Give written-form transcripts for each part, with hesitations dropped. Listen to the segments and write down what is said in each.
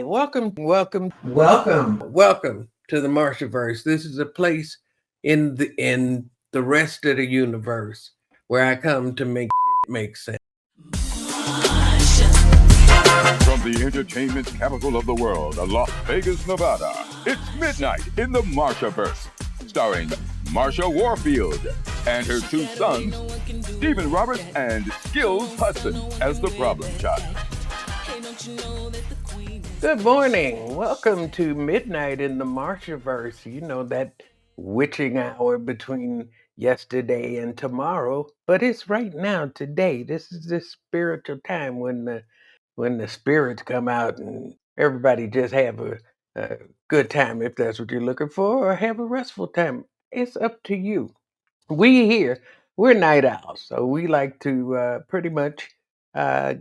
welcome to the Marshaverse. This is a place in the rest of the universe where I come to make make sense. From the entertainment capital of the world, Las Vegas, Nevada, it's midnight in the Marshaverse, starring Marsha Warfield and her two sons, Stephen Roberts and Skillz Hudson, as the problem child. Good morning. Welcome to midnight in the Marshaverse. You know that witching hour between yesterday and tomorrow, but it's right now, today. This is the spiritual time when the spirits come out and everybody just have a good time if that's what you're looking for, or have a restful time. It's up to you. We here, we're night owls, so we like to pretty much uh,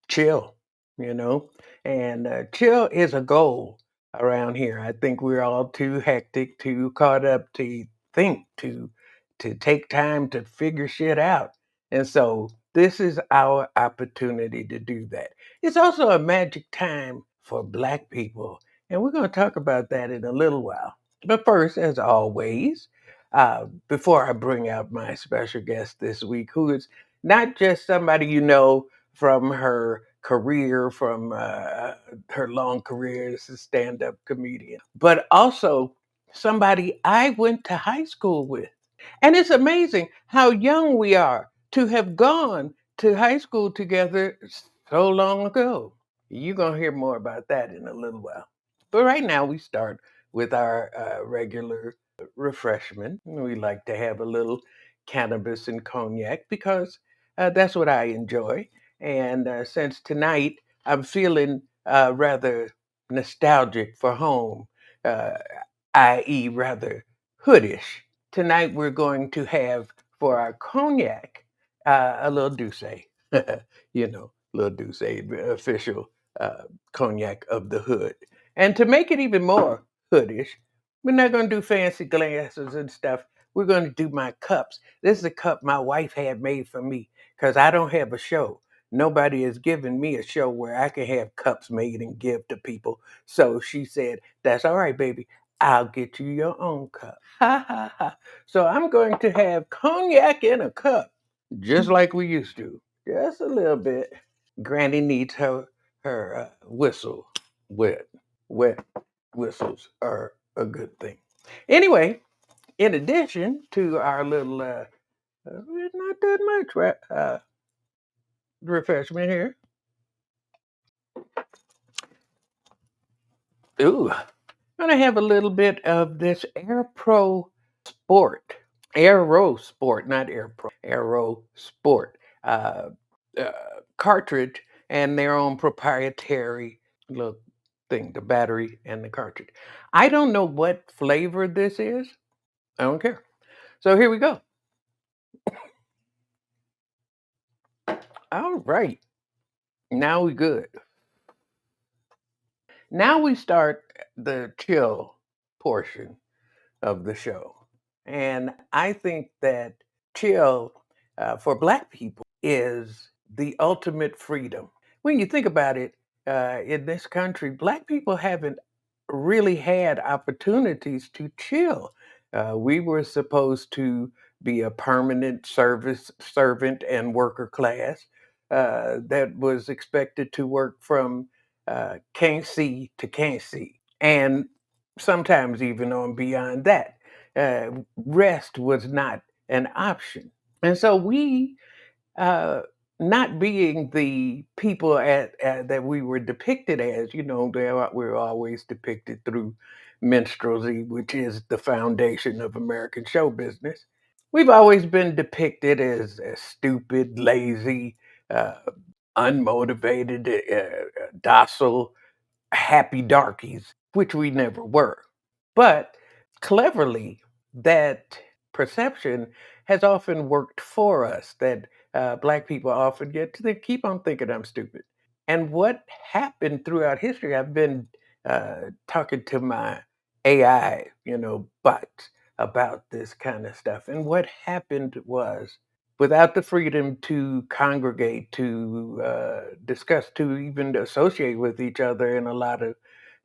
chill, you know, and chill is a goal around here. I think we're all too hectic, too caught up to think, to take time to figure shit out. And so this is our opportunity to do that. It's also a magic time for Black people, and we're going to talk about that in a little while. But first, as always, before I bring out my special guest this week, who is not just somebody you know from her career, from her long career as a stand up comedian, but also somebody I went to high school with. And it's amazing how young we are to have gone to high school together so long ago. You're going to hear more about that in a little while. But right now, we start with our regular refreshment. We like to have a little cannabis and cognac because that's what I enjoy. And since tonight I'm feeling rather nostalgic for home, uh, i.e., rather hoodish, tonight we're going to have for our cognac a little douce, little douce, official cognac of the hood. And to make it even more hoodish, we're not going to do fancy glasses and stuff. We're going to do my cups. This is a cup my wife had made for me because I don't have a show. Nobody has given me a show where I can have cups made and give to people. So she said, "That's all right, baby. I'll get you your own cup." Ha ha ha. So I'm going to have cognac in a cup, just like we used to. Just a little bit. Granny needs her whistle wet. Wet whistles are a good thing. Anyway, in addition to our little, not that much refreshment here. Ooh, I'm gonna have a little bit of this Air Pro Sport. Aero Sport, not Air Pro. Aero Sport uh, uh, cartridge and their own proprietary little thing, the battery and the cartridge. I don't know what flavor this is. I don't care. So here we go. All right. Now we good. Now we start the chill portion of the show. And I think that chill for Black people is the ultimate freedom. When you think about it, in this country, Black people haven't really had opportunities to chill. We were supposed to be a permanent service servant and worker class that was expected to work from can't see to can't see, and sometimes even on beyond that. Rest was not an option. And so we, uh, not being the people that we were depicted as, we're always depicted through minstrelsy, which is the foundation of American show business. We've always been depicted as stupid, lazy, uh, unmotivated, docile, happy darkies, which we never were. But cleverly, that perception has often worked for us, that Black people often get to keep on thinking I'm stupid. And what happened throughout history, I've been talking to my AI, bots about this kind of stuff. And what happened was without the freedom to congregate, to discuss, to even associate with each other in a lot of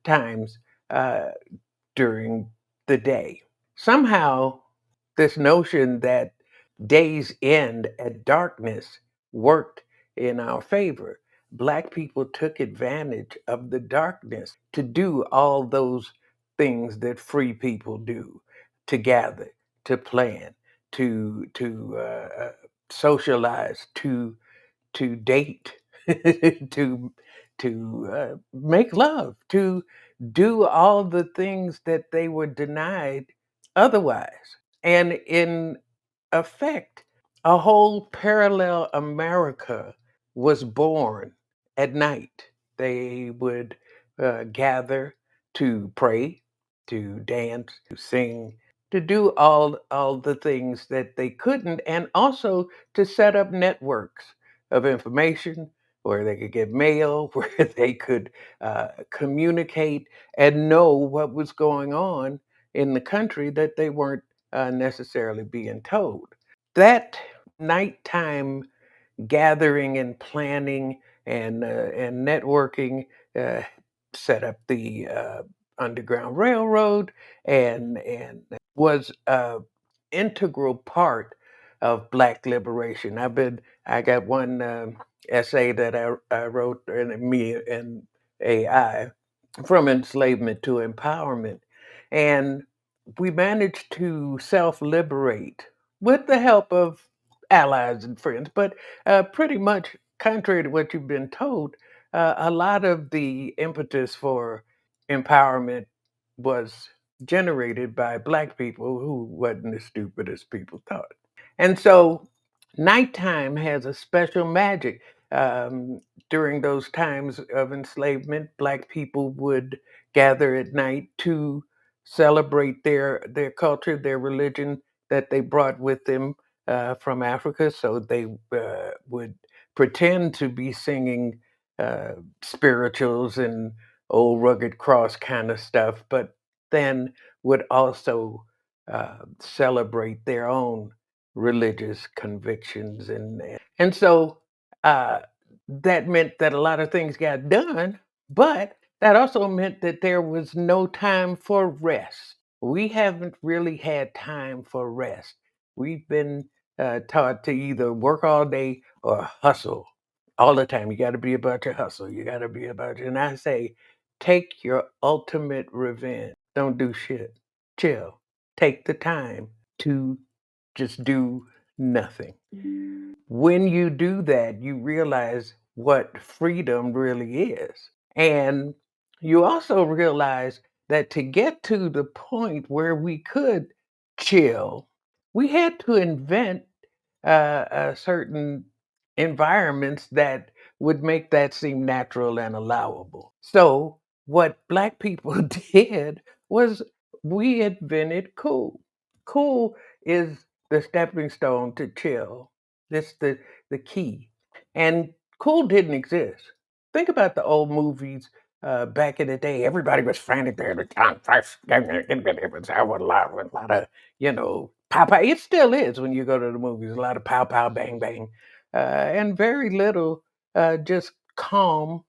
times uh, during the day. Somehow, this notion that days end at darkness worked in our favor. Black people took advantage of the darkness to do all those things that free people do, to gather, to plan, to socialize, to date, to make love, to do all the things that they were denied otherwise. And in effect, a whole parallel America was born at night. They would gather to pray, to dance, to sing, to do all the things that they couldn't, and also to set up networks of information where they could get mail, where they could communicate and know what was going on in the country that they weren't necessarily being told. That nighttime gathering and planning and networking uh, set up the Underground Railroad and was a integral part of Black liberation. I got one essay that I wrote in me and AI, from enslavement to empowerment. And we managed to self liberate with the help of allies and friends, but pretty much contrary to what you've been told, a lot of the impetus for empowerment was generated by Black people who wasn't as stupid as people thought. And so nighttime has a special magic. Um, During those times of enslavement, Black people would gather at night to celebrate their culture, their religion that they brought with them from Africa. So they would pretend to be singing spirituals and old rugged cross kind of stuff, but then would also celebrate their own religious convictions and so uh, that meant that a lot of things got done, but that also meant that there was no time for rest. We haven't really had time for rest. We've been taught to either work all day or hustle all the time. You got to be about your hustle. You got to be about your. And I say, take your ultimate revenge. Don't do shit. Chill. Take the time to just do nothing. When you do that, you realize what freedom really is. And you also realize that to get to the point where we could chill, we had to invent certain environments that would make that seem natural and allowable. So, what Black people did was we invented cool. Cool is the stepping stone to chill. This the key. And cool didn't exist. Think about the old movies back in the day. Everybody was frantic there. The John Price, it was a lot of pow pow. It still is when you go to the movies. A lot of pow pow, bang bang, and very little just calm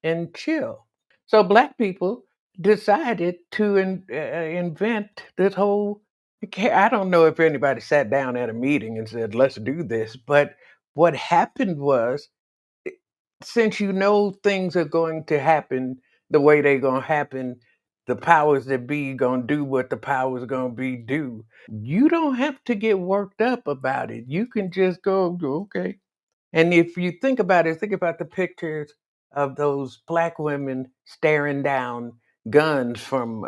and chill. So Black people decided to invent this whole. I don't know if anybody sat down at a meeting and said, "Let's do this," but what happened was, since you know things are going to happen the way they're going to happen, the powers that be going to do what the powers going to be do. You don't have to get worked up about it. You can just go, okay. And if you think about it, think about the pictures of those Black women staring down guns from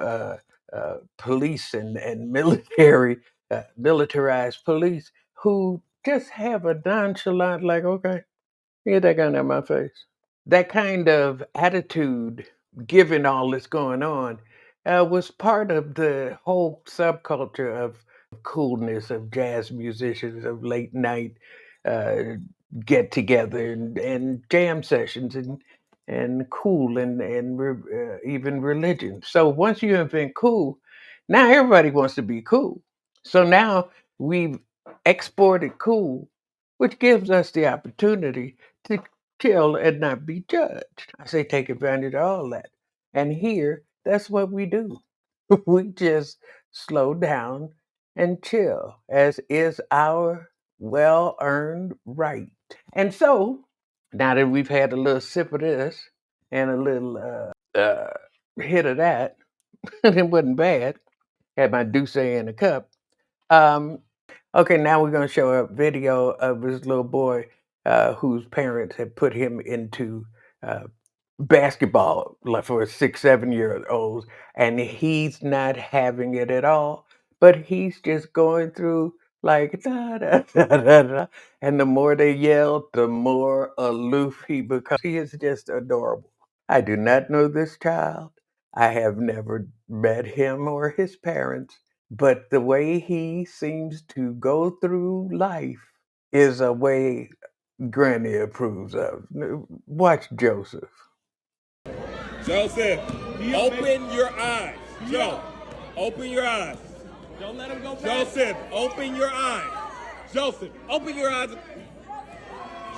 police and military, militarized police who just have a nonchalant, like, okay, get that gun out my face. That kind of attitude, given all that's going on, was part of the whole subculture of coolness of jazz musicians, of late night uh, get together and jam sessions and cool and even religion. So once you invent cool, now everybody wants to be cool. So now we've exported cool which gives us the opportunity to chill and not be judged. I say take advantage of all that. And here, that's what we do. We just slow down and chill, as is our well earned right. And so, now that we've had a little sip of this and a little hit of that, it wasn't bad. Had my Douce in a cup. Um, okay, now we're going to show a video of this little boy whose parents had put him into uh, basketball, like for 6, 7 year olds, and he's not having it at all. But he's just going through like da, da, da, da, da. And the more they yell, the more aloof he becomes. He is just adorable. I do not know this child. I have never met him or his parents, but the way he seems to go through life is a way Granny approves of. Watch Joseph. Joseph, open your eyes. Joe, open your eyes. Don't let him go back. Joseph, open your eyes. Joseph, open your eyes.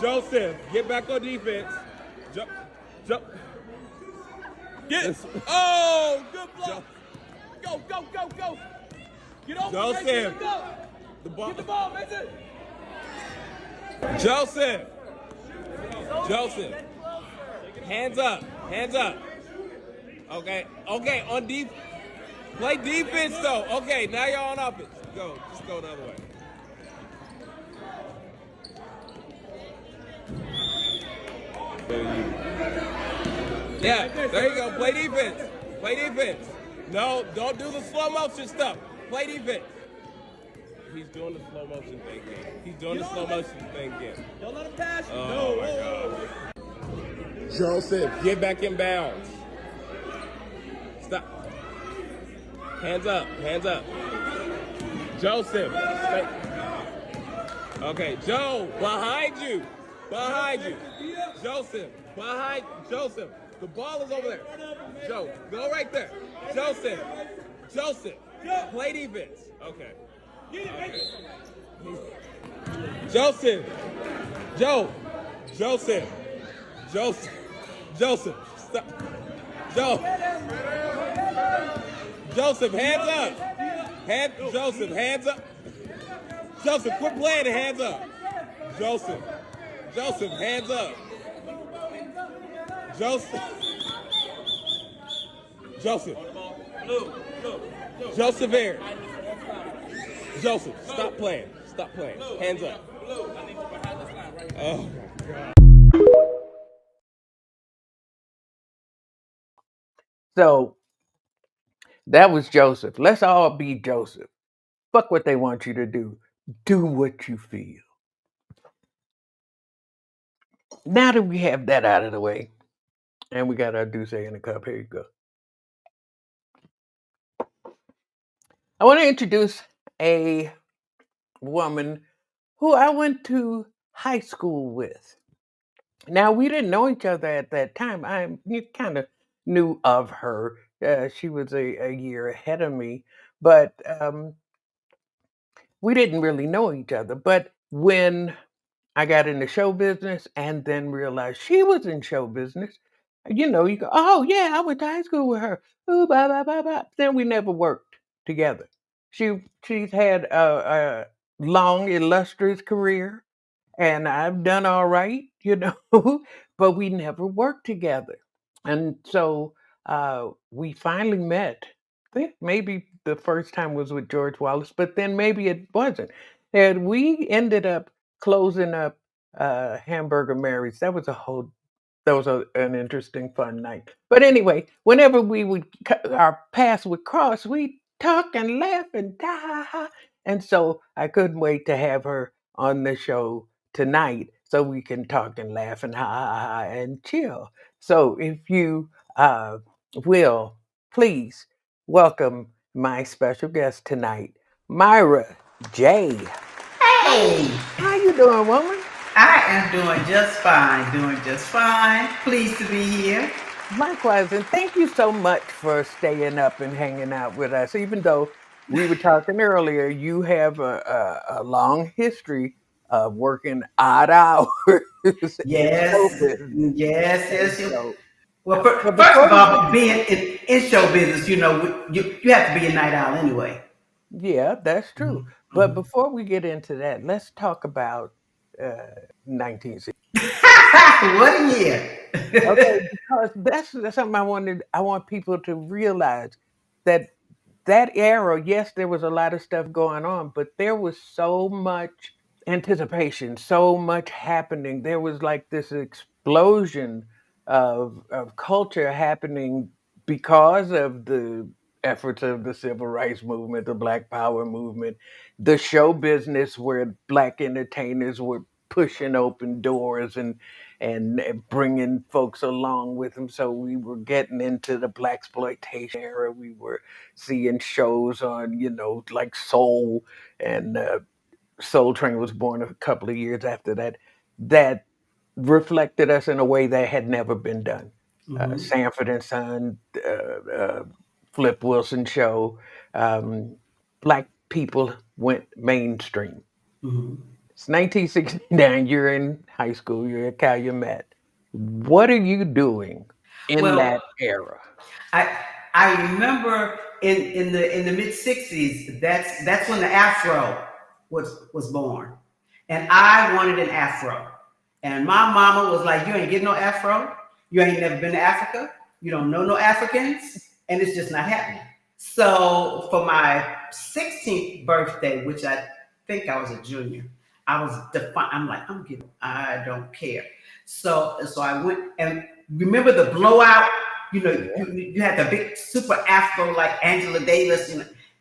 Joseph, get back on defense. Get. Oh, good block. Go, go, go, go. Get over, Joseph. Mason, go. The ball. Get the ball, Mason. Joseph. Joseph. Hands up. Hands up. Okay. Okay. On deep. Play defense though. Okay. Now you're on offense. Go. Just go the other way. Yeah. There you go. Play defense. Play defense. No. Don't do the slow motion stuff. Play defense. He's doing the slow motion thing again. He's doing the slow motion thing again. Don't let him pass you. Oh my God. Joseph, get back in bounds. Stop. Hands up, hands up. Joseph, stay. Okay, Joe, behind you. Behind you. Joseph, behind Joseph. The ball is over there. Joe, go right there. Joseph, Joseph, play defense. Okay. Okay. Joseph, Joe, Joseph, Joseph, Joseph, stop. Joe, Joseph, hands up. Joseph, hands up. Joseph, quit playing and hands up. Joseph, Joseph, hands up. Joseph, Joseph, Joseph here. Joseph, stop playing. Stop playing. Hands up. Oh my God. So that was Joseph. Let's all be Joseph. Fuck what they want you to do. Do what you feel. Now that we have that out of the way, and we got our Douce in a cup, here you go. I want to introduce a woman who I went to high school with. Now, we didn't know each other at that time. I kind of knew of her. She was a year ahead of me, but we didn't really know each other. But when I got into show business and then realized she was in show business, you go, oh, yeah, I went to high school with her. Ooh, blah, blah, blah, blah. Then we never worked together. She's had a long, illustrious career, and I've done all right, but we never worked together. And so we finally met. I think maybe the first time was with George Wallace, but then maybe it wasn't. And we ended up closing up Hamburger Mary's. An interesting, fun night. But anyway, whenever we would our paths would cross, we talk and laugh and da ha ha. And so I couldn't wait to have her on the show tonight so we can talk and laugh and ha ha ha and chill. So if you will, please welcome my special guest tonight, Myra J. Hey, How you doing, woman? I am doing just fine, Pleased to be here. Likewise, and thank you so much for staying up and hanging out with us. Even though we were talking earlier, you have a long history working odd hours in show Yes, business. yes, And yes. so, Well, but first before of we get all, being in show business, you have to be a night owl anyway. Yeah, that's true. Mhm, But mhm. before we get into that, let's talk about 1960. What a year! Okay, because that's something I want people to realize that that era, yes, there was a lot of stuff going on, but there was so much anticipation, so much happening. There was like this explosion of culture happening because of the efforts of the civil rights movement, the Black Power movement, the show business where black entertainers were pushing open doors and bringing folks along with them. So we were getting into the black exploitation era. We were seeing shows on, like Soul and Soul Train was born a couple of years after that. That reflected us in a way that had never been done. Mhm, Sanford and Son, Flip Wilson show, um, black people went mainstream. mhm. It's 1969. You're in high school. You're at Calumet. What are you doing in Well, that era? I I remember in the mid-60s, that's when the afro was born. And I wanted an afro. And my mama was like, "You ain't getting no afro. You ain't never been to Africa. You don't know no Africans, and it's just not happening." So for my 16th birthday, which I think I was a junior, I was defined. I'm like, I'm getting. I don't care. So I went and remember the blowout. Yeah. You had the big super afro like Angela Davis,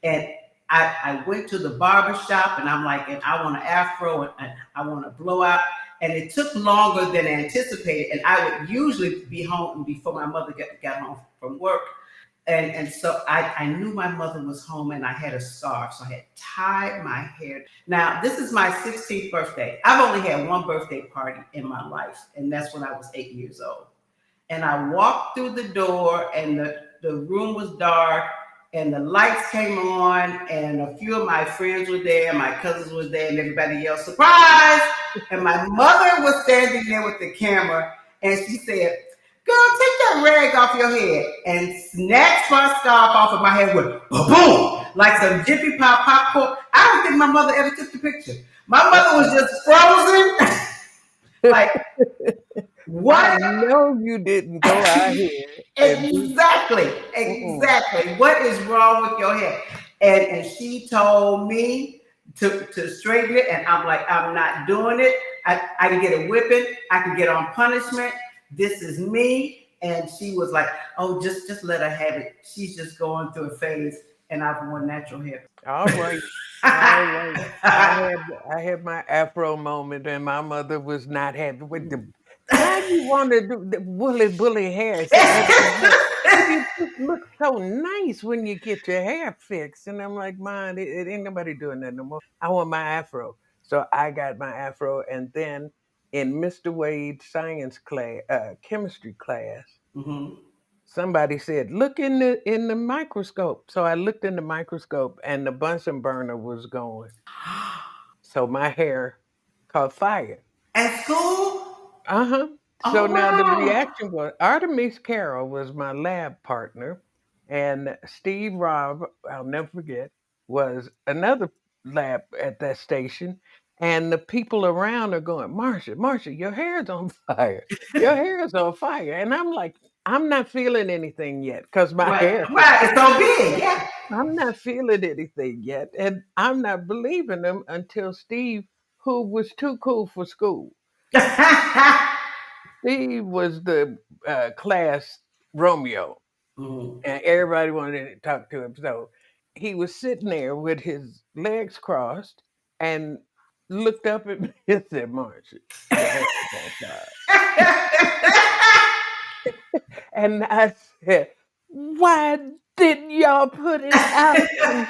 and I went to the barber shop and I'm like, and I want an afro and I want a blowout. And it took longer than anticipated. And I would usually be home before my mother got home from work. And so I knew my mother was home and I had a scarf. So I had tied my hair. Now, this is my 16th birthday. I've only had one birthday party in my life, and that's when I was 8 years old. And I walked through the door, and the room was dark, and the lights came on, and a few of my friends were there, my cousins were there, and everybody yelled, "Surprise!" And my mother was standing there with the camera, and she said, "Girl, take that rag off your head," and snatched my scarf off of my head with boom, like some Jiffy Pop popcorn. I don't think my mother ever took the picture. My mother was Uh-uh. just frozen, like, I what? know you didn't go out here and do. Exactly, Mm-mm. exactly. What is wrong with your hair? And she told me to straighten it, and I'm like, I'm not doing it. I can get a whipping, I can get on punishment. This is me. And she was like, "Oh, just let her have it. She's just going through a phase." And I've worn natural hair. All right. All right. I had my afro moment and my mother was not happy with the why you want to do the bully hair? You just look so nice when you get your hair fixed. And I'm like, "Mom, it ain't nobody doing that no more. I want my afro." So I got my afro and then in Mr. Wade's science class, chemistry class, Mhm. somebody said, "Look in the microscope." So I looked in the microscope and the Bunsen burner was going. So my hair caught fire. At school? Uh-huh. So Oh now the wow. reaction was Artemis Carroll was my lab partner, and Steve Robb, I'll never forget, was another lab at that station. And the people around are going, Marsha, your hair is on fire. Your hair is on fire. And I'm like, I'm not feeling anything yet because my Right, hair is right. It's so big, yeah. I'm not feeling anything yet. And I'm not believing them until Steve, who was too cool for school. Steve was the class Romeo, Mhm. and everybody wanted to talk to him. So he was sitting there with his legs crossed and looked up at me and said, "Marcia, your hair is on fire." And I said, "Why didn't y'all put it out?" And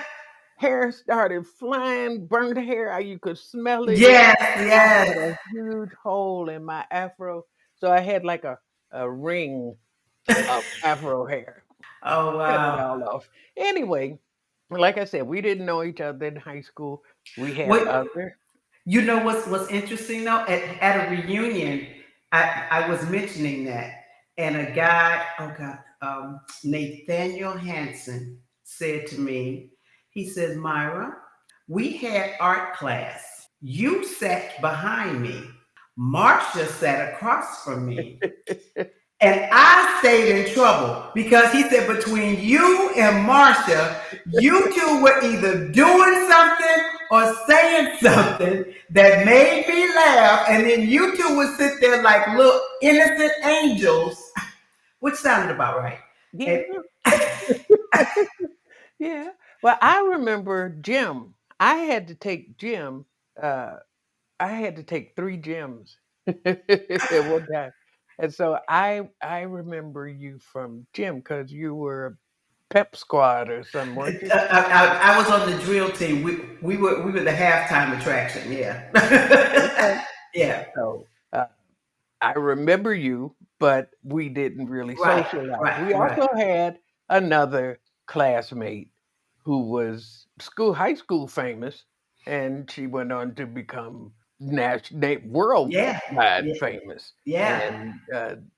hair started flying, burnt hair. You could smell it. Yes, I had yes. a huge hole in my afro, so I had like a ring of afro hair. Oh Cut it wow. all off. Anyway, like I said, we didn't know each other in high school. We had Wait, other. You know what's interesting though? At a reunion, I was mentioning that, and a guy, oh God, Nathaniel Hansen said to me, he says, Myra, we had art class. You sat behind me. Marsha sat across from me. And I stayed in trouble because he said between you and Marsha, you two were either doing something or saying something that made me laugh, and then you two would sit there like little innocent angels, which sounded about right. Yeah. And Yeah. Well, I remember gym. I had to take gym. Uh, I had to take 3 gyms at one time. And so I remember you from gym because you were a pep squad or something, weren't you? I was on the drill team. We were the halftime attraction. Yeah, Okay. yeah. So I remember you, but we didn't really Right, socialize. right, We right. also had another classmate who was high school famous, and she went on to become Yeah, worldwide yeah, famous, yeah. and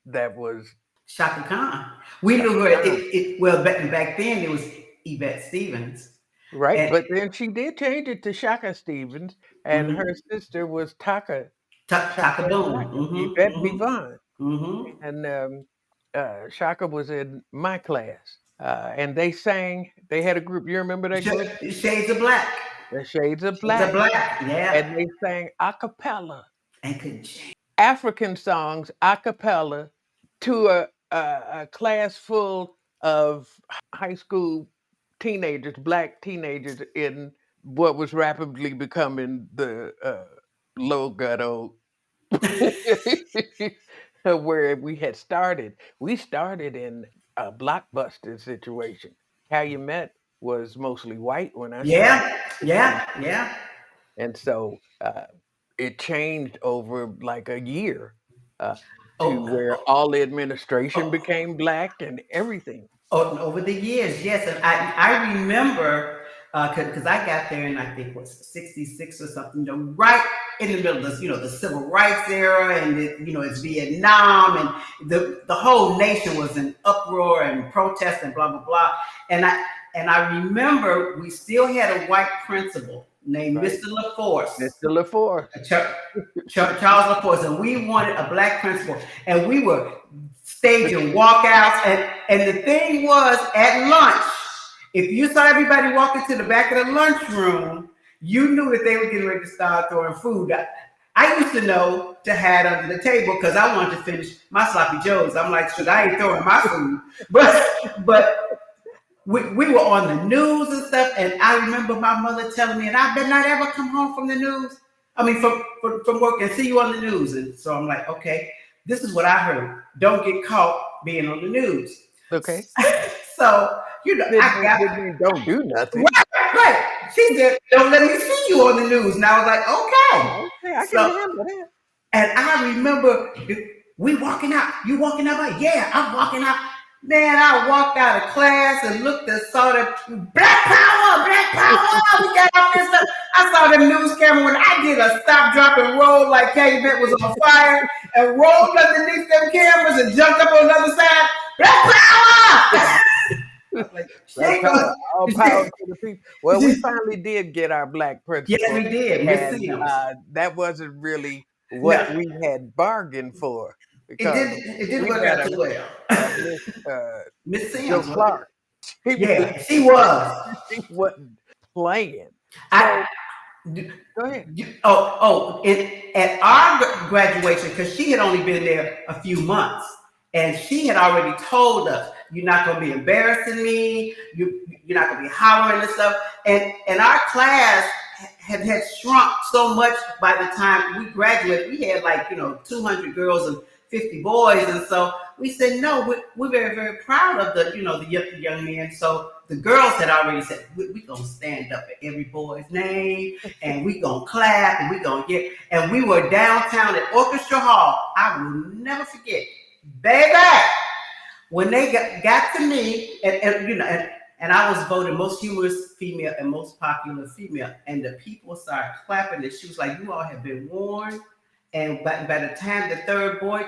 that was Shaka Khan. We Shaka knew her. Khan, Well, back then it was Yvette Stevens, right? and But then she did change it to Shaka Stevens, and her mm, sister was Taka Taka Boom. Shaka, Yvette Bivon. Mm-hmm. And Shaka was in my class, and they sang. They had a group. You remember that group, Shades of Black. the Shades of Shades of Black, Black. Yeah, and they sang a cappella and could change. African songs a cappella to a class full of high school teenagers, black teenagers in what was rapidly becoming the low ghetto where we had started. We started in a blockbuster situation. Calumet was mostly white when I started, Yeah, yeah, yeah. and so it changed over like a year uh, to Oh, where oh, all the administration oh, became black and everything. over the years, yes, and I remember because I got there in I think was '66 or something, right in the middle of this, the civil rights era, and it's Vietnam, and the whole nation was in uproar and protest and blah blah blah, and I remember we still had a white principal named Right, Mr. LaForce, Mr. LaForce. Charles LaForce, and we wanted a black principal, and we were staging walkouts, and the thing was at lunch, if you saw everybody walking to the back of the lunchroom, you knew that they were getting ready to start throwing food. I used to know to hide under the table because I wanted to finish my sloppy joes. I'm like, should I ain't throwing my food, but we were on the news and stuff, and I remember my mother telling me, and I better not ever come home from the news. I mean, from work and see you on the news. And so I'm like, okay, this is what I heard. Don't get caught being on the news. Okay, So, I got didn't mean don't do nothing. right. She said, don't let me see you on the news. And I was like, okay. Okay, I can So, handle that. and I remember we walking out. You walking out? Like, yeah, I'm walking out. Man, I walked out of class and looked and saw that Black Power, Black Power. We got off this stuff. I saw the news camera when I did a stop, drop, and roll like Calumet was on fire and rolled underneath them cameras and jumped up on the other side. Black Power! Like, Black power, all power to the people. Well, we finally did get our black yes, principal, we did, Miss and Sims. that wasn't really what No, we had bargained for it because didn't. It didn't we work got out too well. Miss Miss Joe Sims, wasn't it? Clark. She was Yeah, she was. she wasn't playing. I So go ahead. at our graduation, because she had only been there a few months, and she had already told us, "You're not going to be embarrassing me. You're not going to be hollering and stuff." And our class had shrunk so much by the time we graduated. We had 200 girls and 50 boys, and so we said, "No, we're very very proud of the young men." So the girls had already said, we're going to stand up at every boy's name, and we're going to clap, and we're going to get, and we were downtown at Orchestra Hall. I will never forget, baby, when they got to me, and and I was voted most humorous female and most popular female. And the people started clapping, and she was like, "You all have been warned." And by the time the third boy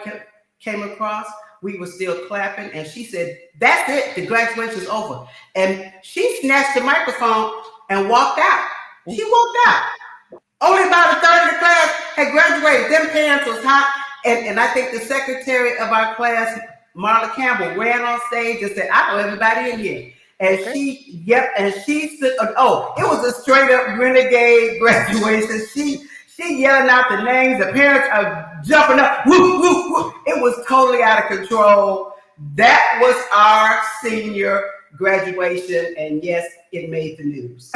came across, we were still clapping. And she said, "That's it. The graduation's over." And she snatched the microphone and walked out. She walked out. Only about a third of the class had graduated. Them pants was hot. And I think the secretary of our class, Marla Campbell, ran on stage and said, "I know everybody in here." And she stood, oh, it was a straight up renegade graduation. She yelling out the names. The parents are jumping up. Woo, woo, woo. It was totally out of control. That was our senior graduation. And yes, it made the news.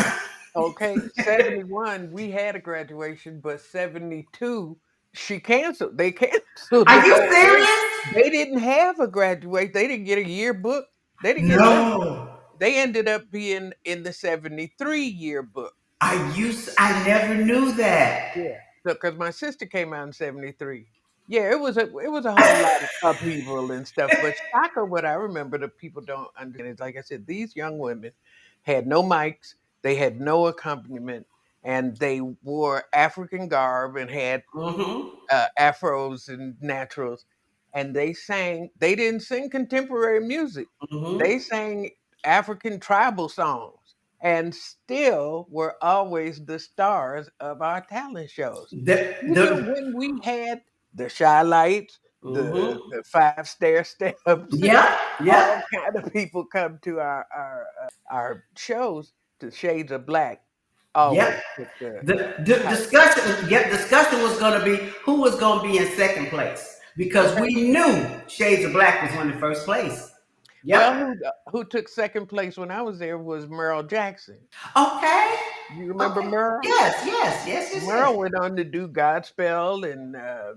Okay, 71, we had a graduation, but 72, she canceled. They canceled Are the you whole thing. serious? They didn't have a graduation. They didn't get a yearbook. They didn't get nothing. No. They ended up being in the 73 yearbook. I never knew that. Yeah. So, because my sister came out in 73. Yeah, it was a whole lot of upheaval and stuff. But Shaka, what I remember that people don't understand is, like I said, these young women had no mics, they had no accompaniment, and they wore African garb and had afros and naturals, and they sang. They didn't sing contemporary music. They sang African tribal songs, and still were always the stars of our talent shows. Even when we had the Shy Lights, the Five Stair Steps, Yeah, all kind of people come to our shows. The Shades of Black always took the discussion was going to be who was going to be in second place, because we knew Shades of Black was winning first place. Well, who took second place when I was there was Merle Jackson. Okay. You remember Merle? Yes. Merle went on to do Godspell, and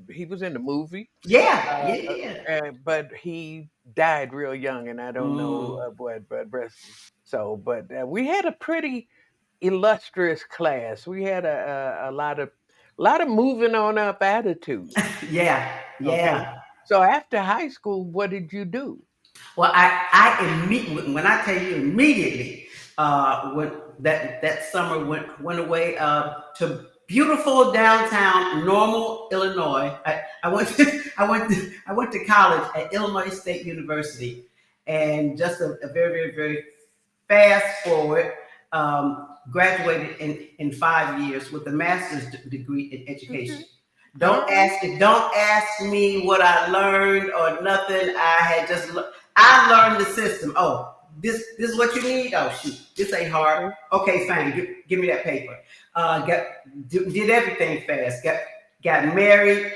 he was in the movie. Yeah. But he died real young, and I don't know what. But we had a pretty illustrious class. We had a lot of moving on up attitude. Yeah. Okay. So after high school, what did you do? Well, I immediately, when I tell you immediately, when that summer went away to beautiful downtown Normal, Illinois. I went to college at Illinois State University, and just a very, very, very fast forward, graduated in 5 years with a master's degree in education. Don't ask me what I learned or nothing. I learned the system. Oh, this is what you need. Oh shoot, this ain't hard. Okay, fine. Give me that paper. Did everything fast. Got married,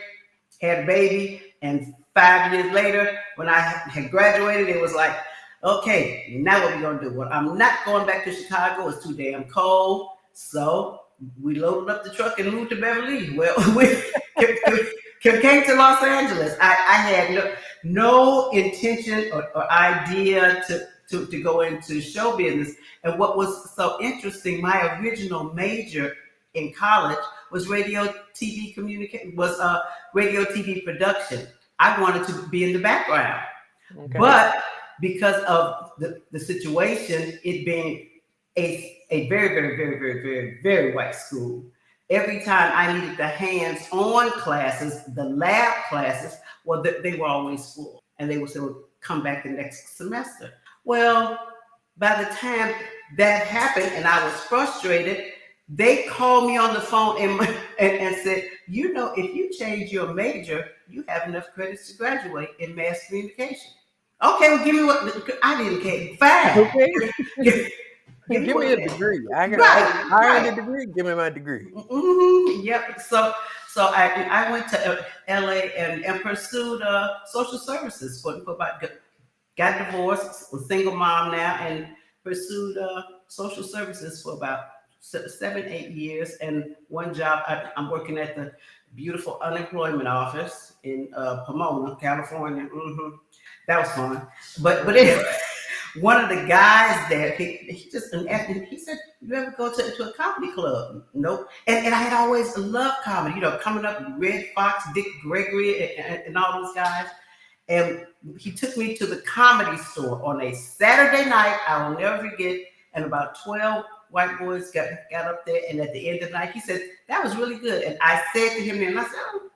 had a baby, and 5 years later, when I had graduated, it was like, okay, now what we gonna do? Well, I'm not going back to Chicago. It's too damn cold. So we loaded up the truck and moved to Beverly. Well, we came to Los Angeles. I had no intention or idea to go into show business. And what was so interesting, my original major in college was radio TV production. I wanted to be in the background. Okay. But because of the situation, it being a very, very, very, very, very, very white school, every time I needed the hands-on classes, the lab classes, well, they were always full. And they would say, well, come back the next semester. Well, by the time that happened and I was frustrated, they called me on the phone and said, if you change your major, you have enough credits to graduate in mass communication. Okay, well, give me what I didn't care. Fine. Okay. Give me a degree. I earned a degree. Give me my degree. Yep. So I went to LA and pursued social services for about. Got divorced, was single mom now, and pursued social services for about 7-8 years. And one job, I'm working at the beautiful unemployment office in Pomona, California. That was fun. But anyway, one of the guys there, he said, "You ever go to a comedy club?" Nope. And I had always loved comedy, coming up with Red Fox, Dick Gregory, and all those guys. And he took me to the Comedy Store on a Saturday night. I will never forget. And about 12 white boys got up there. And at the end of the night, he said, that was really good. And I said to him, and I said, oh,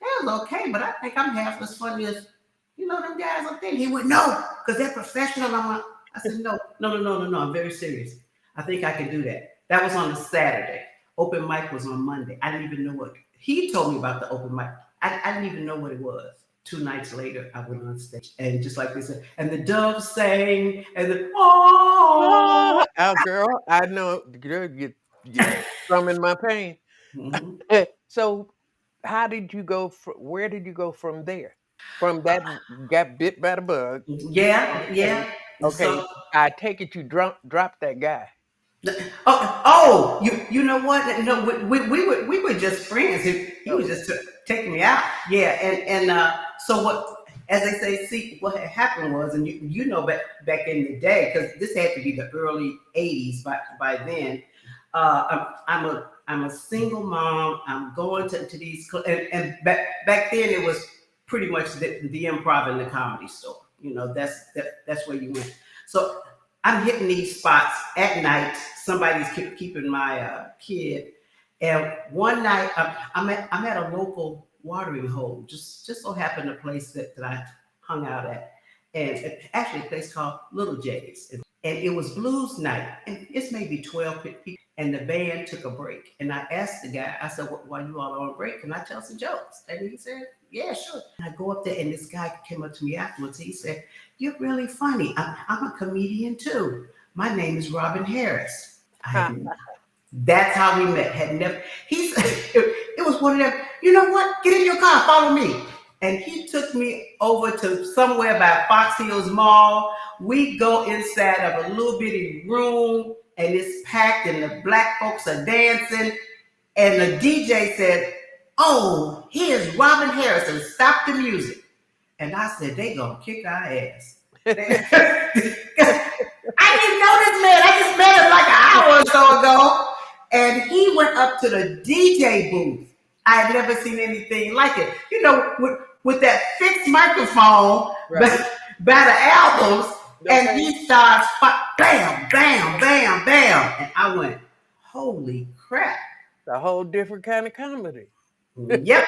that was okay, but I think I'm half as funny as, them guys up there. And he went, no, because they're professional. I said, no, I'm very serious. I think I can do that. That was on a Saturday. Open mic was on Monday. I didn't even know what, he told me about the open mic. I didn't even know what it was. 2 nights later, I went on stage, and just like they said, and the doves sang, and the oh, girl, I know, girl, you're strumming my pain. Mhm. So, how did you go? Where did you go from there? From that, got bit by the bug. Yeah. Okay, So, I take it you dropped that guy. you know what? No, we were just friends. He was Oh, just taking me out. Yeah, and so what? As they say, see what had happened was, and back in the day, because this had to be the early '80s by then. I'm a single mom. I'm going to these and back then it was pretty much the improv and the Comedy Store. That's where you went. So I'm hitting these spots at night. Somebody's keeping my kid. And one night I'm at a local watering hole. Just so happened a place that I hung out at. And actually a place called Little J's. And it was blues night. And it's maybe 12 people. And the band took a break. And I asked the guy, I said, while you all are on break, can I tell some jokes? And he said, yeah, sure. And I go up there and this guy came up to me afterwards. He said, you're really funny. I'm a comedian too. My name is Robin Harris. That's how we met. Had never. It was one of them. You know what? Get in your car. Follow me. And he took me over to somewhere by Fox Hills Mall. We go inside of a little bitty room, and it's packed, and the black folks are dancing. And the DJ said, "Oh, here's Robin Harrison. Stop the music." And I said, "They gonna kick our ass." I didn't know this man. I just met him like an hour or so ago. And he went up to the DJ booth. I had never seen anything like it. With that fixed microphone right. by the albums, Okay. and he starts bam, bam, bam, bam. And I went, holy crap. A whole different kind of comedy. Yep.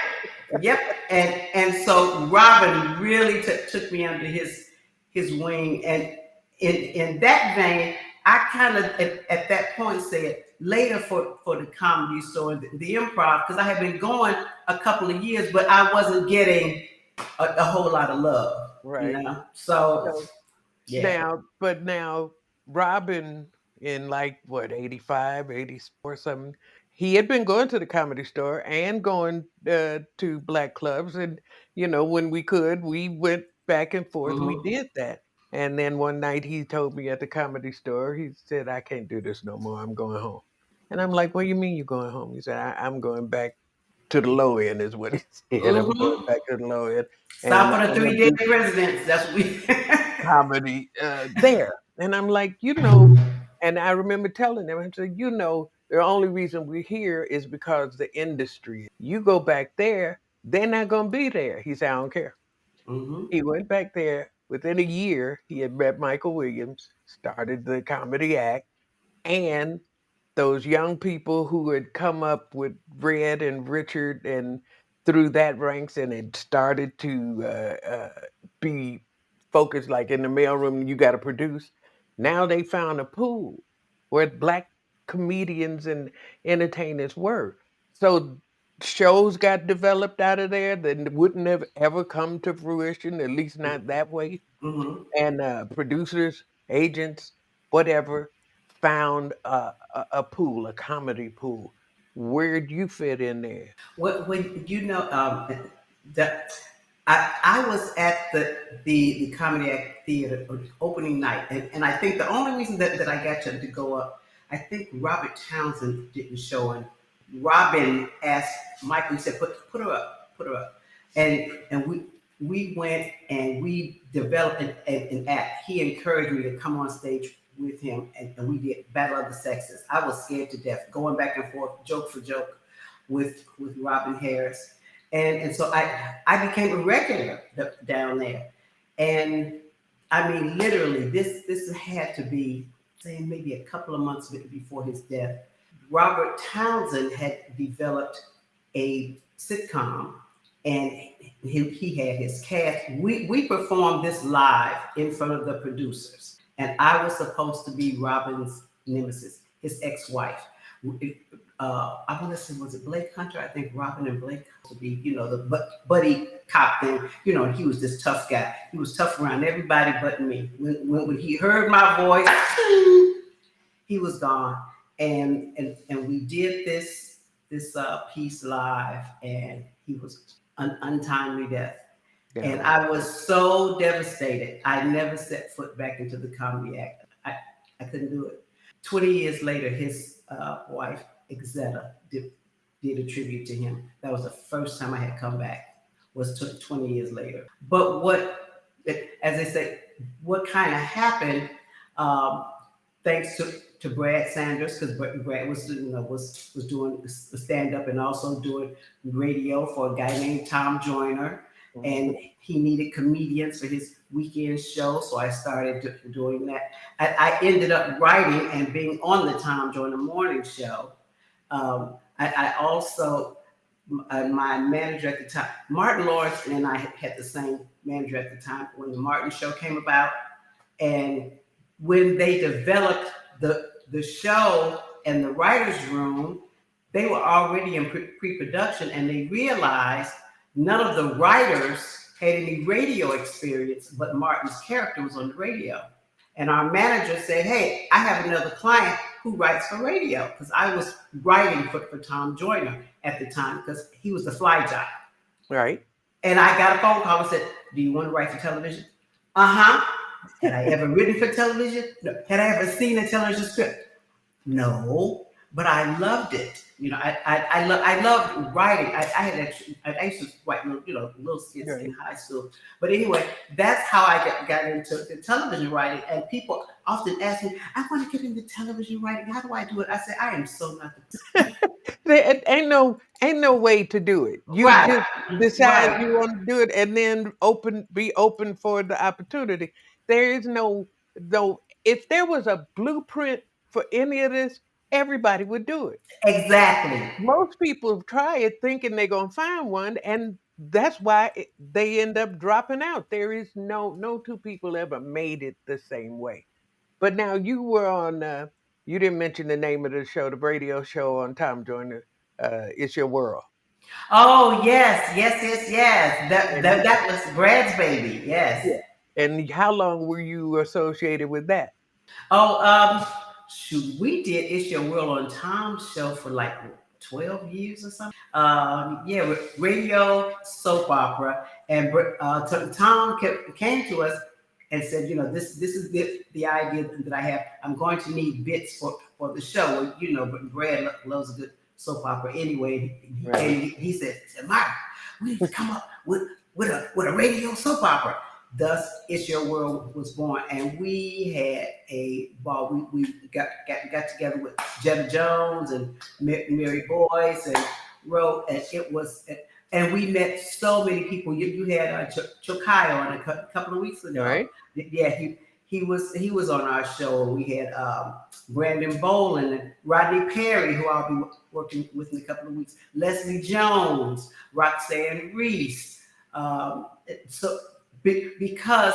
And so Robin really took me under his wing, and in that vein, I kind of at that point said later for the Comedy Store, the improv, because I had been going a couple of years, but I wasn't getting a whole lot of love, Right. So yeah. Now, Robin in like what, 85, 84 something, he had been going to the Comedy Store and going to black clubs, and when we could, we went back and forth. We Mm-hmm. did that. And then one night he told me at the Comedy Store, he said, I can't do this no more. I'm going home. And I'm like, what do you mean you're going home? He said, I'm going back to the low end, is what he said. I'm going Mm-hmm. back to the low end. And Stop for the I'm going 3 to do day residence. That's what we. comedy there. And I'm like, and I remember telling them, I said, the only reason we're here is because the industry. You go back there, they're not going to be there. He said, I don't care. Mm-hmm. He went back there. Within a year, he had met Michael Williams, started the comedy act, and those young people who had come up with Red and Richard and through that ranks and had started to be focused, like in the mailroom, you got to produce. Now they found a pool where black comedians and entertainers were. So shows got developed out of there that wouldn't have ever come to fruition, at least not that way. Mm-hmm. And producers, agents, whatever, found a pool, a comedy pool. Where'd you fit in there? When that I was at the Comedy Act Theater opening night, and I think the only reason that I got to go up, I think Robert Townsend didn't show, and Robin asked Michael. He said, "Put her up," and we went and we developed an act. He encouraged me to come on stage with him, and we did Battle of the Sexes. I was scared to death, going back and forth, joke for joke, with Robin Harris. And so I became a regular down there. And I mean, literally, this had to be, say, maybe a couple of months before his death. Robert Townsend had developed a sitcom, and he had his cast. We performed this live in front of the producers, and I was supposed to be Robin's nemesis, his ex-wife. I want to say, was it Blake Hunter? I think Robin and Blake to be, the buddy cop thing. And he was this tough guy. He was tough around everybody but me. When he heard my voice, he was gone. And we did this piece live, and he was untimely death. Yeah. And I was so devastated. I never set foot back into the comedy act. I couldn't do it. 20 years later, his wife, Exetta, did a tribute to him. That was the first time I had come back, was 20 years later. But as they say, what kind of happened, thanks to Brad Sanders, because Brad was doing stand-up and also doing radio for a guy named Tom Joyner. And he needed comedians for his weekend show, so I started doing that. I ended up writing and being on the Tom Joyner morning show. I also, my manager at the time, Martin Lawrence, and I had the same manager at the time when the Martin show came about. And when they developed the show and the writer's room, they were already in pre-production, and they realized none of the writers had any radio experience, but Martin's character was on the radio. And our manager said, hey, I have another client who writes for radio, because I was writing for Tom Joyner at the time, because he was the fly job. Right. And I got a phone call and said, do you want to write for television? Uh-huh. Had I ever written for television? No. Had I ever seen a television script? No. But I loved it. I loved writing. I used to write little skits in high school. But anyway, that's how I got into the television writing. And people often ask me, I want to get into television writing. How do I do it? I say, I am so nothing. There ain't no way to do it. You Right. just decide Right. you want to do it, and then be open for the opportunity. There is no. If there was a blueprint for any of this, everybody would do it. Exactly. Most people try it thinking they're gonna find one, and that's why they end up dropping out. There is no two people ever made it the same way. But now you were on. You didn't mention the name of the show, the radio show on Tom Joyner. It's Your World. Oh yes, yes, yes, yes. That And that, that was Brad's baby. Yes. yeah. And how long were you associated with that? Oh, shoot, we did It's Your World on Tom's show for like 12 years or something. Yeah, radio soap opera, and Tom came to us and said, this is the idea that I have. I'm going to need bits for the show. But Brad loves a good soap opera anyway. He said, Myra, we need to come up with a radio soap opera. Thus, It's Your World was born, and we had a ball. We got together with Jetta Jones and Mary Boyce and wrote, and it was, and we met so many people. You had Chokai on a couple of weeks ago. Right. Yeah, he was on our show. We had Brandon Boland and Rodney Perry, who I'll be working with in a couple of weeks. Leslie Jones, Roxanne Reese. So. Because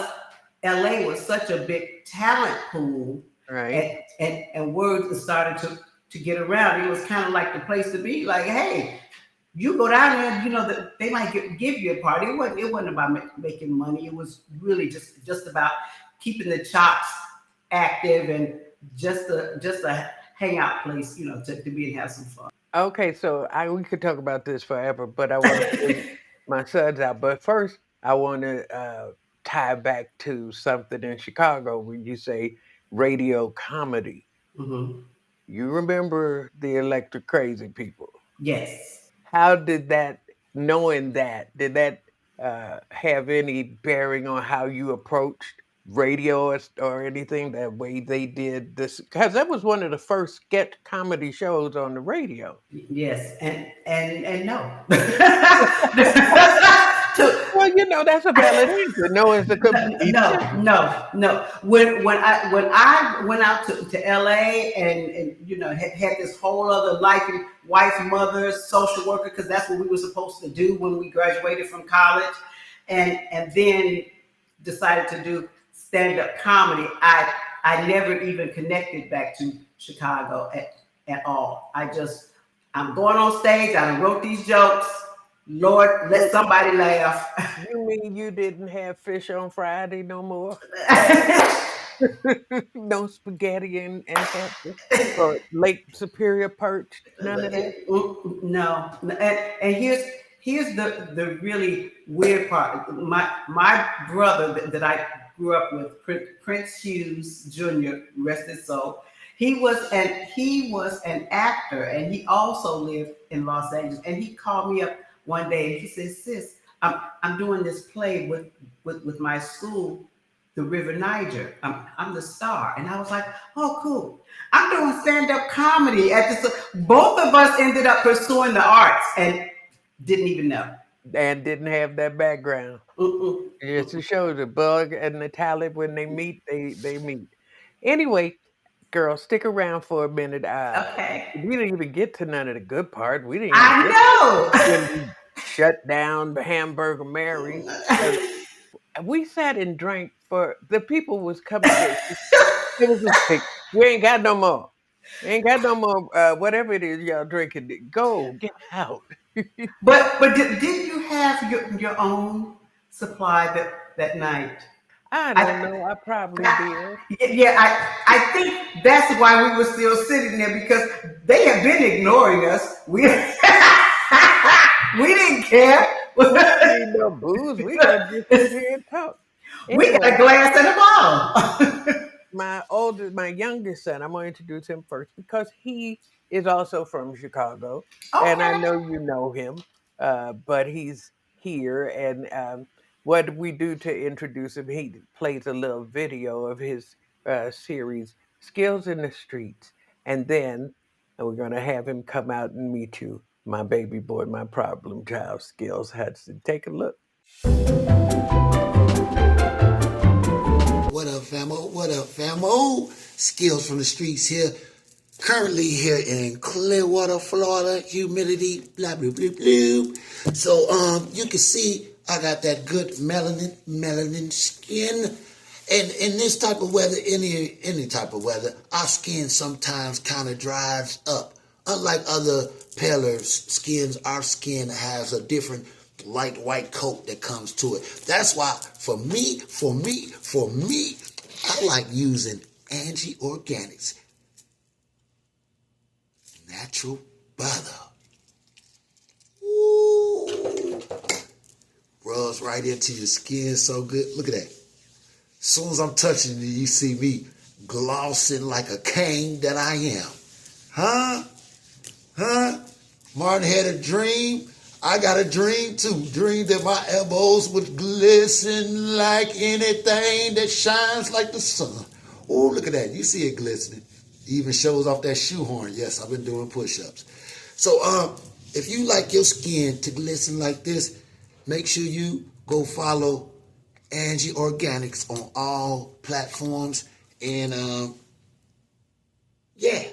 LA was such a big talent pool, Right. and words started to get around. It was kind of like the place to be. Like, hey, you go down there, they might give you a party. It wasn't about making money. It was really just about keeping the chops active and just a hangout place, to be and have some fun. Okay, so we could talk about this forever, but I want to bring my sons out. But first, I want to tie back to something in Chicago when you say radio comedy. Mm-hmm. You remember the Electric Crazy People? Yes. How did knowing that, did that have any bearing on how you approached radio or anything that way they did this? Because that was one of the first sketch comedy shows on the radio. Yes, and no. Well, that's a valid answer. No, it's a complete sentence. No. When I went out to LA and had this whole other life and wife, mother, social worker, because that's what we were supposed to do when we graduated from college, and then decided to do stand-up comedy. I never even connected back to Chicago at all. I'm going on stage. I wrote these jokes. Lord, let somebody laugh. You mean you didn't have fish on Friday no more? No spaghetti and catfish or Lake Superior perch? None of that? No. And here's the really weird part. My brother that I grew up with, Prince Hughes Jr., rest his soul. He was an actor, and he also lived in Los Angeles. And he called me up one day and he said, "Sis, I'm doing this play with my school, the River Niger. I'm the star." And I was like, "Oh, cool. I'm doing stand-up comedy at this." Both of us ended up pursuing the arts and didn't even know. And didn't have that background. Just to show the bug and the talent when they meet, they meet. Anyway, girl, stick around for a minute. Okay. We didn't even get to none of the good part. We didn't even I get know. when we shut down the Hamburger Mary. We sat and drank for the people was coming. It was just like, we ain't got no more. We ain't got no more. Whatever it is y'all drinking, go get out. But didn't you have your own supply that night? I don't know. I probably did. Yeah, I think that's why we were still sitting there, because they have been ignoring us. We didn't care. We don't need no booze. We gonna just sit here and talk. We got a glass and a bottle. My youngest son, I'm gonna introduce him first because he is also from Chicago, and I Okay. know you know him, but he's here. And what we do to introduce him, he plays a little video of his series, Skills in the Streets, and then we're gonna have him come out and meet you, my baby boy, my problem child, Skillz Hudson. Take a look. What up, famo? What up, famo? Skills from the streets here. Currently here in Clearwater, Florida. Humidity, blah, blah, blah, blah. So, you can see I got that good melanin skin. And in this type of weather, any type of weather, our skin sometimes kind of dries up. Unlike other paler skins, our skin has a different light white coat that comes to it. That's why for me, I like using Angie Organics natural butter. Ooh. Rubs right into your skin so good. Look at that. As soon as I'm touching it, you see me glossing like a king that I am. Huh? Martin had a dream. I got a dream too. Dream that my elbows would glisten like anything that shines like the sun. Oh, look at that. You see it glistening. Even shows off that shoehorn. Yes, I've been doing push-ups. So, if you like your skin to glisten like this, make sure you go follow Angie Organics on all platforms. And, yeah.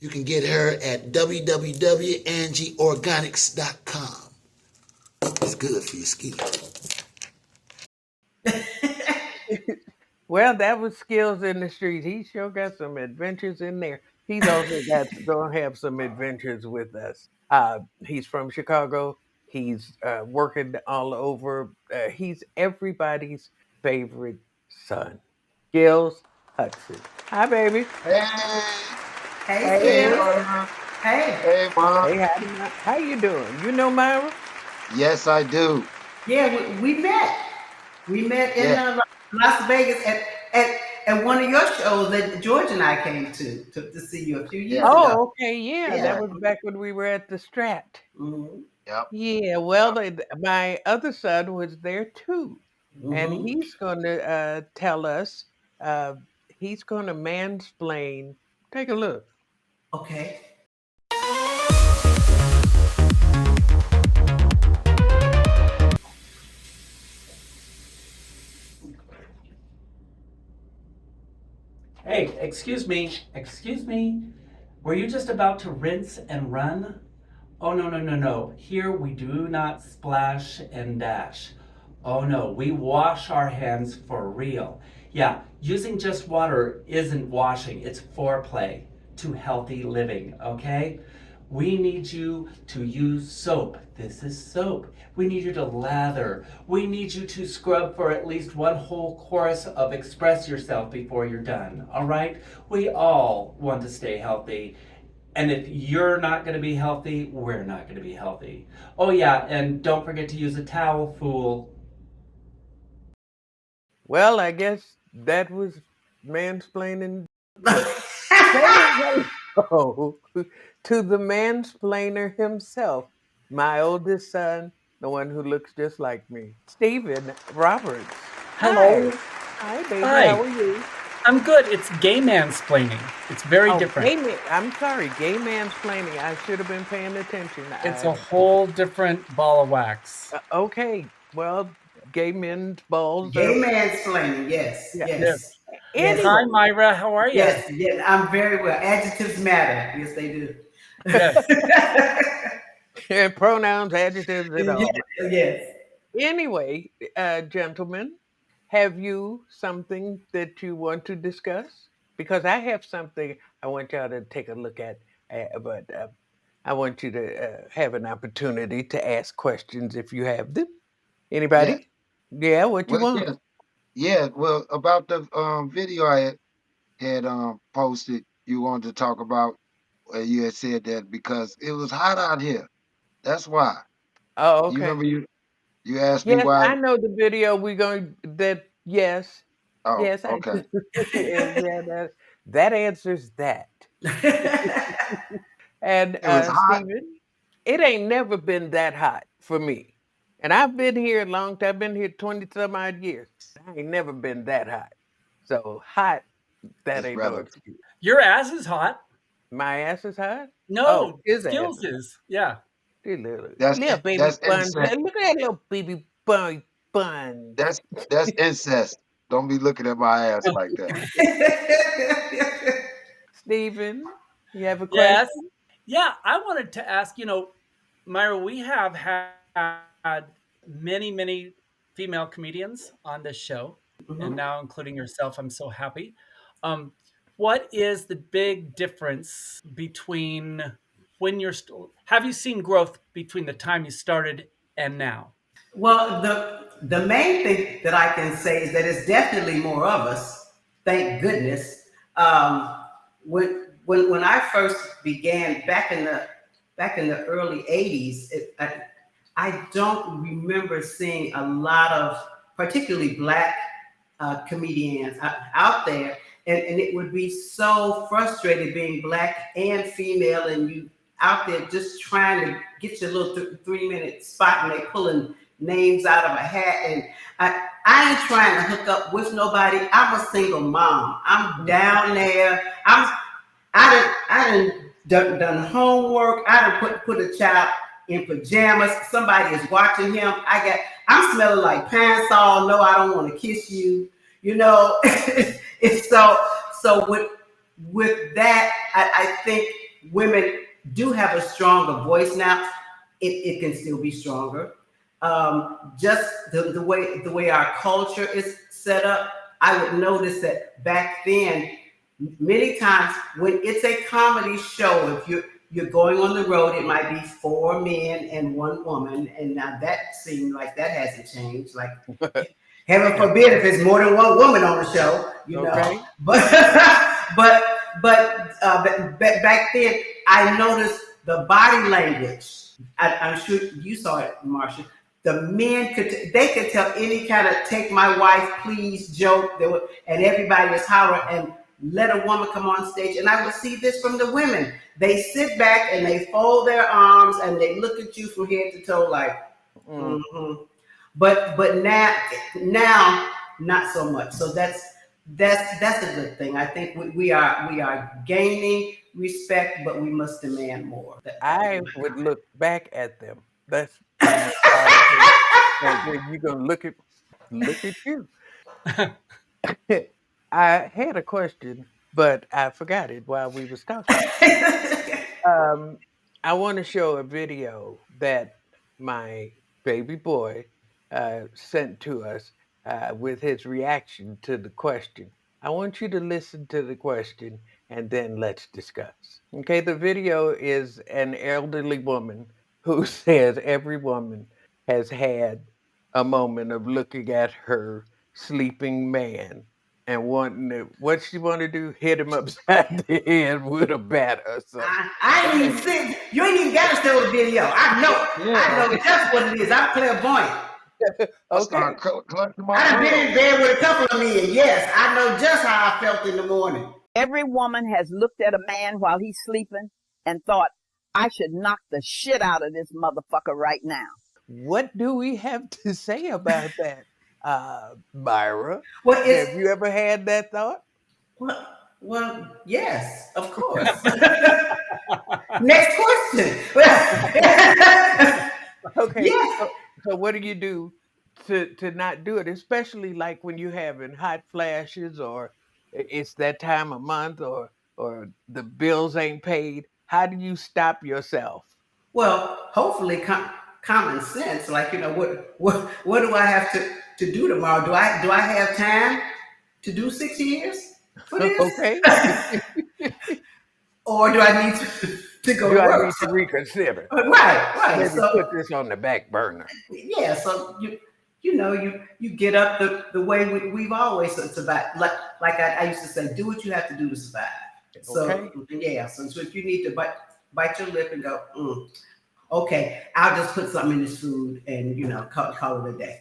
You can get her at www.angieorganics.com. It's good for your skin. Well, that was Skills in the Streets. He sure got some adventures in there. He's also gonna have some adventures with us. He's from Chicago. He's working all over. He's everybody's favorite son, Skills Hudson. Hi, baby. Hey, Hey, Hey, Skills. Hey. hey, Mom. hey, how you doing? You know Myra? Yes, I do. Yeah, we met. We met in Yeah. Las Vegas at one of your shows that George and I came to see you a few years ago. Oh, okay, yeah. That was Exactly. back when we were at the Strat. Mhm. Yep. Yeah, well, my other son was there too. and Mm-hmm. he's going to tell us. Uh, he's going to mansplain. Take a look. Okay. Hey, excuse me. Were you just about to rinse and run? Oh, no, no, no, no. Here we do not splash and dash. Oh, no, we wash our hands for real. Yeah, using just water isn't washing, it's foreplay to healthy living, okay? We need you to use soap. This is soap. We need you to lather. We need you to scrub for at least one whole course of express yourself before you're done, all right? We all want to stay healthy. And if you're not going to be healthy, we're not going to be healthy. Oh, yeah, and don't forget to use a towel, fool. Well, I guess that was mansplaining. Saying hello to the mansplainer himself, my oldest son, the one who looks just like me, Stephen Roberts. Hi. Hello. Hi, baby. Hi. How are you? I'm good. It's gay mansplaining. It's very Oh, different. I'm sorry, gay mansplaining. I should have been paying attention. It's a whole different ball of wax. Okay. Well, gay men's balls Gay are. mansplaining. Yes. Yeah. Yes. Yes. Yes. Hi, Myra. How are you? Yes. Yes. I'm very well. Adjectives matter. Yes, they do. Yes. And pronouns, adjectives, and all. Yes. Anyway, gentlemen, have you something that you want to discuss? Because I have something I want y'all to take a look at, but I want you to have an opportunity to ask questions if you have them. Yeah. Anybody? Yeah, what you Well, want? yeah. Well, about the video I had posted, you wanted to talk about. You had said that because it was hot out here. That's why. Oh, You okay. remember you asked me Yes, why? I know the video. We're going that. Yes, Oh, yes, I. okay. Yeah, that answers that. And It was hot. Stephen, it ain't never been that hot for me. And I've been here a long time. I've been here 20 some odd years. I ain't never been that hot. So hot, that It's ain't no relative. excuse. Your ass is hot. My ass is hot? Oh, No, his ass Skillz is hot. is. Yeah. See, little baby That's buns. incest. Look at that little baby buns. That's incest. Don't be looking at my ass like that. Stephen, you have a Yes. question? Yeah, I wanted to ask, Myra, we have had many female comedians on this show, and now including yourself. I'm so happy. Um, what is the big difference between when you're have you seen growth between the time you started and now? Well, the main thing that I can say is that it's definitely more of us. Thank goodness. When I first began back in the early '80s, I don't remember seeing a lot of particularly black comedians out there, and it would be so frustrated being black and female, and you out there just trying to get your little 3 minute spot, and they pulling names out of a hat, and I ain't trying to hook up with nobody. I'm a single mom. I'm down there. I done homework. I done put a child in pajamas. Somebody is watching him. I'm smelling like pine sol. No, I don't want to kiss you. You know, it's so with that, I think women do have a stronger voice now. It can still be stronger. Just the way our culture is set up, I would notice that back then, many times when it's a comedy show, if you're going on the road, it might be 4 men and 1 woman, and now that seems like that hasn't changed. Like, heaven forbid if it's more than 1 woman on the show, you know. Okay. But back then, I noticed the body language. I'm sure you saw it, Marsha. The men could tell any kind of "take my wife, please" joke. And everybody was hollering and let a woman come on stage. And I would see this from the women. They sit back and they fold their arms and they look at you from head to toe like, mm-hmm. but now not so much. So that's a good thing. I think we are gaining respect, but we must demand more. I would look back at them. That's how much I think. And then you're gonna look at you. I had a question, but I forgot it while we was talking. Um, I want to show a video that my baby boy sent to us with his reaction to the question. I want you to listen to the question and then let's discuss. Okay, the video is an elderly woman who says every woman has had a moment of looking at her sleeping man and wanting to, what she want to do, hit him upside the head with a bat or something. I ain't even seen. You ain't even got to show the video. I know just what it is. I'm clairvoyant. I Okay. start collecting my I've been pearls. in bed with a couple of men. Yes, I know just how I felt in the morning. Every woman has looked at a man while he's sleeping and thought, I should knock the shit out of this motherfucker right now. What do we have to say about that, Myra? Well, Have you ever had that thought? well, yes, of course. Next question. Okay. Yes. So what do you do to not do it, especially like when you're having hot flashes or it's that time of month or the bills ain't paid? How do you stop yourself? Well, hopefully, common sense. Like what do I have to do tomorrow? Do I have time to do 6 years for this? Okay. Or do I need to go Do to I work? need to reconsider? Right. Maybe So put this on the back burner. yeah, so you get up the way we've always survived. Like I used to say, do what you have to do to survive. So Okay. yeah, so if you need to bite your lip and go, okay, I'll just put something in this food and call it a day.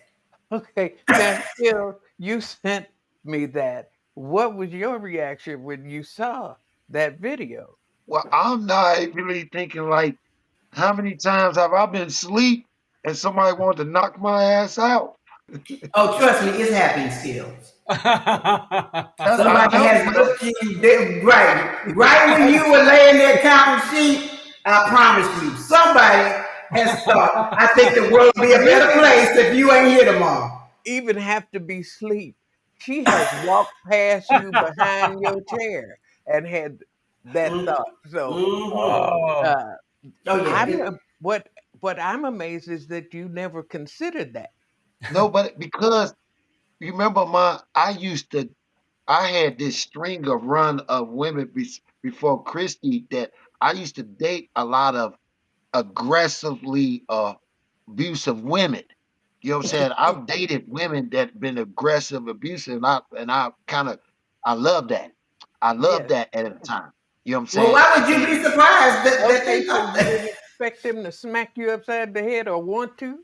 Okay. Now, Phil, you sent me that. What was your reaction when you saw that video? Well, I'm not really thinking like, how many times have I been asleep and somebody wanted to knock my ass out? Oh, trust me, it's happening still. I Somebody know, has looked you right when you were laying there counting sheep. I promise you, somebody has thought, I think the world would be a better place if you ain't here tomorrow. Even have to be sleep. She has walked past you behind your chair and had that Mm-hmm. thought. So Oh. uh, Oh yeah. what I'm amazed is that you never considered that. no, but because you remember I had this string of run of women before Christy that I used to date a lot of aggressively abusive women. You know what I'm saying? I've dated women that been aggressive, abusive, and I kind of I love that. I love Yes. that at the time. You know what I'm Well, saying? why would you be surprised that Okay, they so thought you that? didn't expect them to smack you upside the head or want to?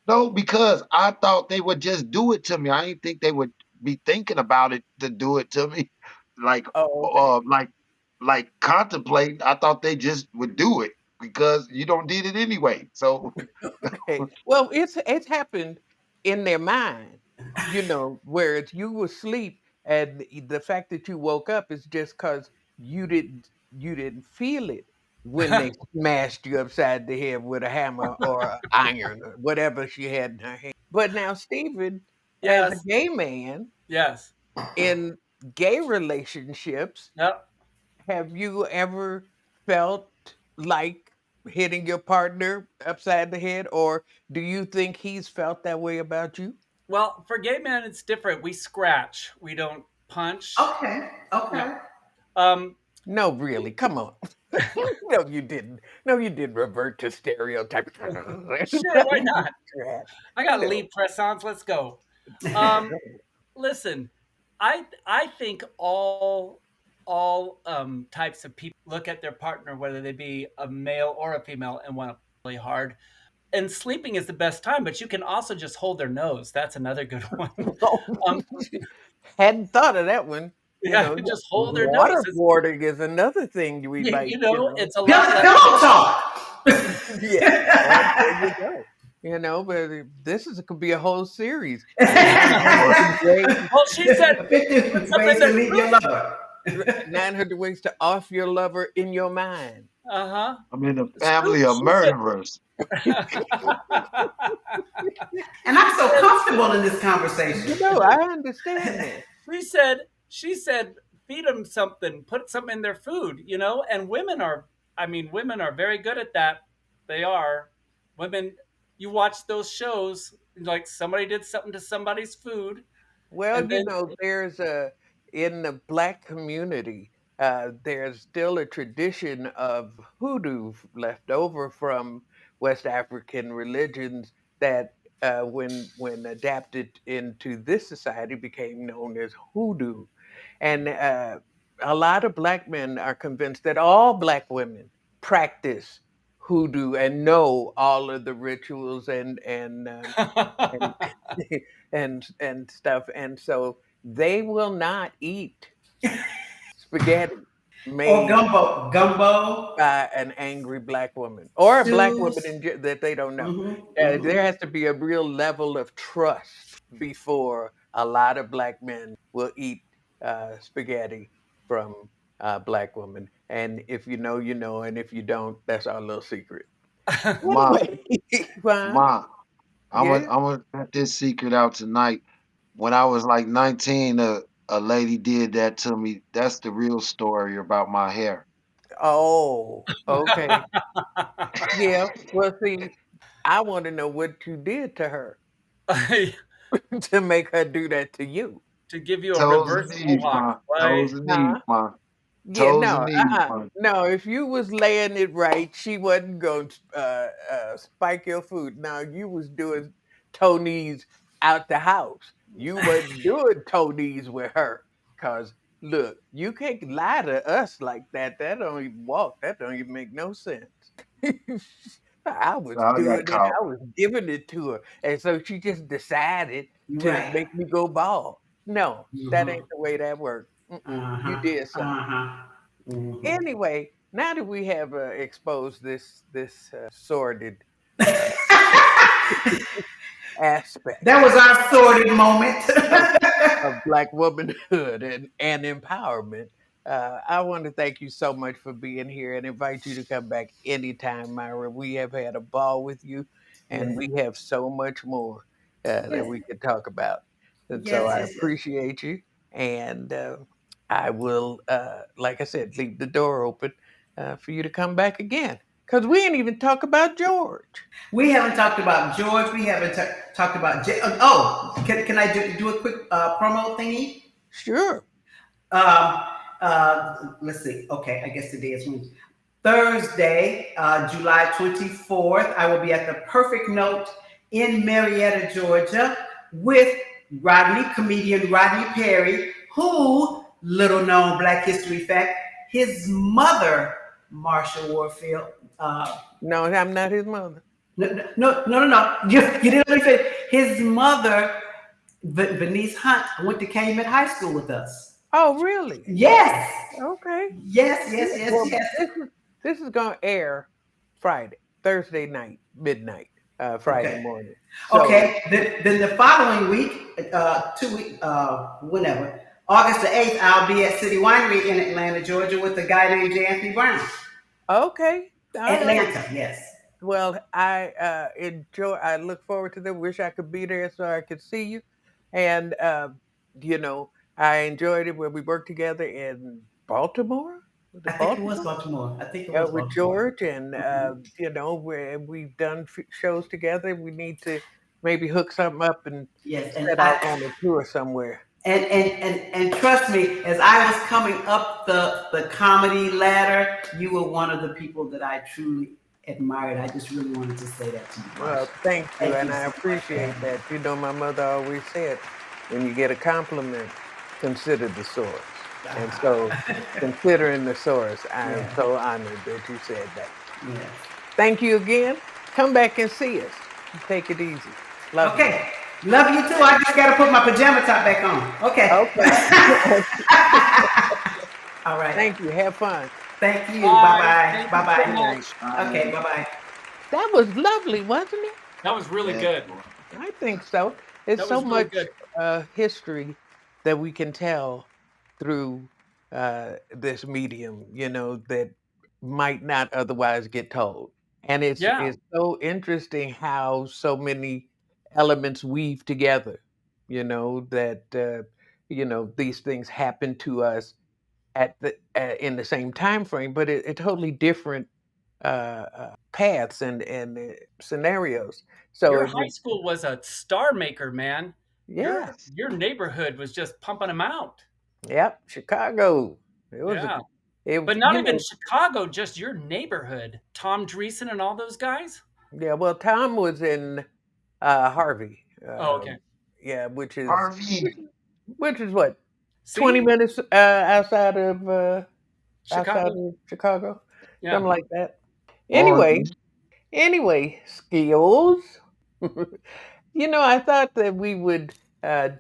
No, because I thought they would just do it to me. I didn't think they would be thinking about it to do it to me, like Oh, okay. like contemplate. I thought they just would do it because you don't need it anyway. So Okay. Well, it's happened in their mind, whereas you were asleep and the fact that you woke up is just because you didn't feel it when they smashed you upside the head with a hammer or an iron or whatever she had in her hand. But now, Stephen, as a Yes. gay man Yes. in gay relationships, Yep. have you ever felt like hitting your partner upside the head, or do you think he's felt that way about you? Well, for gay men, it's different. We scratch. We don't punch. Okay. Yeah. Um, No, really. Come on. No, you didn't. No, you didn't revert to stereotypes. sure, why not? I got No. lead press-ons. Let's go. Listen, I think all types of people look at their partner, whether they be a male or a female, and want to really hard. And sleeping is the best time, but you can also just hold their nose. That's another good one. Um, Hadn't thought of that one. yeah, just hold their nose. Waterboarding is another thing we might. It's a lot less. Pillow talk. Yeah. Well, there you go. You know, but could be a whole series. Well, 900 ways, Well, she said, put 50 some in ways to their leave your food. lover. 900 ways to off your lover in your mind. Uh-huh. I'm in a Scoop, family of she said, murderers. And I'm she so said, comfortable in this conversation. I understand that. she said, feed them something, put something in their food, and women are very good at that. They are. Women, you watch those shows, like somebody did something to somebody's food, Well, and then, there's in the black community, there's still a tradition of hoodoo left over from West African religions that, when adapted into this society, became known as hoodoo. And a lot of black men are convinced that all black women practice hoodoo and know all of the rituals and and stuff, and so they will not eat spaghetti Or made gumbo, by an angry black woman or a black woman stews. that they don't know. Hmm. Hmm. There has to be a real level of trust before a lot of black men will eat spaghetti from a black woman. And if you know, you know, and if you don't, that's our little secret. Ma, Anyway, huh? ma, Yeah. I'm gonna cut this secret out tonight. When I was like 19, a lady did that to me. That's the real story about my hair. Oh, okay. Yeah. Well, see, I want to know what you did to her to make her do that to you. to give you a Toes and reverse knees, mohawk. ma. Right? Toes and knees, Huh? ma. Yeah, Toes no, and knees, ma. no. If you was laying it right, she wasn't going to spike your food. Now you was doing Tony's out the house. You wasn't doing Tony's with her. Cause look, you can't lie to us like that. That don't even walk. That don't even make no sense. I was I got doing it. caught. I was giving it to her, and so she just decided You're to right. make me go bald. No, that Hmm. ain't the way that worked. You Uh-huh. did something. Uh-huh. Hmm. Anyway, now that we have exposed this sordid uh, aspect That was our sordid moment. of, of Black womanhood and empowerment, I want to thank you so much for being here and invite you to come back anytime, Myra. We have had a ball with you, and Yes. we have so much more that Yes. we could talk about. And so Yes. I Yes. Yes. appreciate you, and I will, like I said, leave the door open for you to come back again. Because we ain't even talk about George. We haven't talked about George. We haven't talked about Oh, can I do a quick promo thingy? Sure. Um, let's see. Okay, I guess today is Wednesday. Thursday, July 24th, I will be at the Perfect Note in Marietta, Georgia, with comedian Rodney Perry, who, little known Black History fact, his mother, Marsha Warfield, No, I'm not his mother. no. You didn't let me finish. His mother, Venice Hunt, went to Calumet High School with us. Oh, really? Yes, Okay. yes, yes, Yeah, yes, well, yes. this is gonna air Thursday night, midnight, Friday Okay. morning. So, Okay. Then the following week, 2 week, whenever, August the 8th, I'll be at City Winery in Atlanta, Georgia, with a guy named J. Anthony Brown. okay, all right. Atlanta, yes. Well, I enjoy. I look forward to that. Wish I could be there so I could see you. And you know, I enjoyed it when we worked together in Baltimore. Was I it think it was Baltimore? Baltimore. I think it was With Baltimore. George, and Mhm. we've done shows together. We need to maybe hook something up and Yes, and set out on a tour somewhere. and trust me, as I was coming up the comedy ladder, you were one of the people that I truly admired. I just really wanted to say that to you, Marsha. Well, thank you, Thank and you I so much for appreciate having me. that. You know, my mother always said, when you get a compliment, consider the source. And so, considering the source, I am Yeah, so honored that you said that. yeah. Thank you again. Come back and see us. Take it easy. Love you. Okay. Love you too. I just got to put my pajama top back on. Okay. Okay. All right. Thank you. Have fun. Thank you. Bye. Bye Thank bye. you Bye so Good bye. night. much. Okay. Bye bye. That was lovely, wasn't it? That was really Yeah, good. boy. I think so. It's That so was really much good. history that we can tell through this medium, that might not otherwise get told. And it's Yeah. it's so interesting how so many elements weave together. That these things happen to us in the same time frame, but it totally different paths and scenarios. So Your it high would, school was a star maker, man. Your yeah, your neighborhood was just pumping them out. yep, Chicago. It was a, Yeah. it, But not you even know, Chicago, just your neighborhood. Tom Dreesen and all those guys? yeah. Well, Tom was in Harvey, Oh, okay. yeah, which, Harvey. which is what, 20 See? minutes outside Chicago? of Chicago, Yeah. something like that. Anyway, Harvey. skills. I thought that we would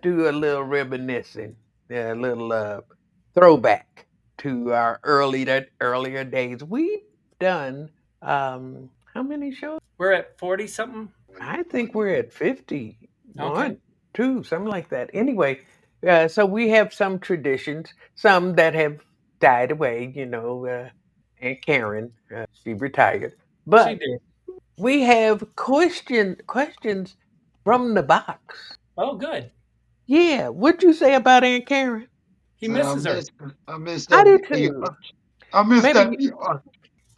do a little reminiscing, a little throwback to our earlier days. We've done how many shows? We're at 40 something? I think we're at 50, Okay. one, two, something like that. Anyway, so we have some traditions, some that have died away. Aunt Karen, she retired, She but did. we have questions from the box. Oh, good. Yeah, what'd you say about Aunt Karen? He So misses her. I miss I that do video. too. I miss that Maybe video.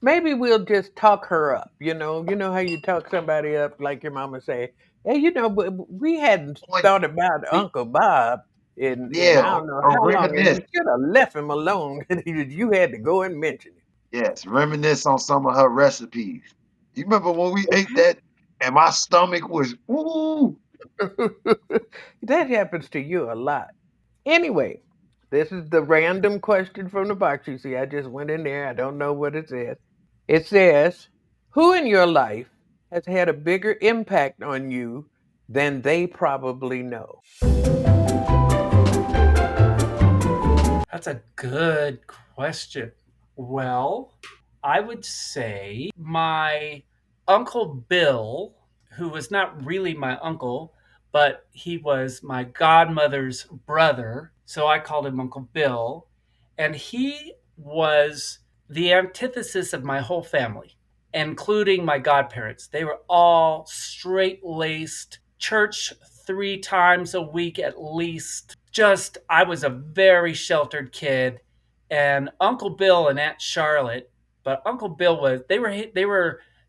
maybe we'll just talk her up. You know how you talk somebody up, like your mama say, hey, but we hadn't Like, thought about we- Uncle Bob in yeah, I don't know or how long, and reminisce. we should have left him alone. You had to go and mention Yes, reminisce on some of her recipes. You remember when we ate it. that and my stomach was ooh. That happens to you a lot. Anyway, this is the random question from the box. You see, I just went in there. I don't know what it says. It says, who in your life has had a bigger impact on you than they probably know? That's a good question. Well, I would say my Uncle Bill, who was not really my uncle, but he was my godmother's brother. So I called him Uncle Bill. And he was the antithesis of my whole family, including my godparents. They were all straight laced, church 3 times a week at least. Just, I was a very sheltered kid. And Uncle Bill and Aunt Charlotte, but Uncle Bill was, they were,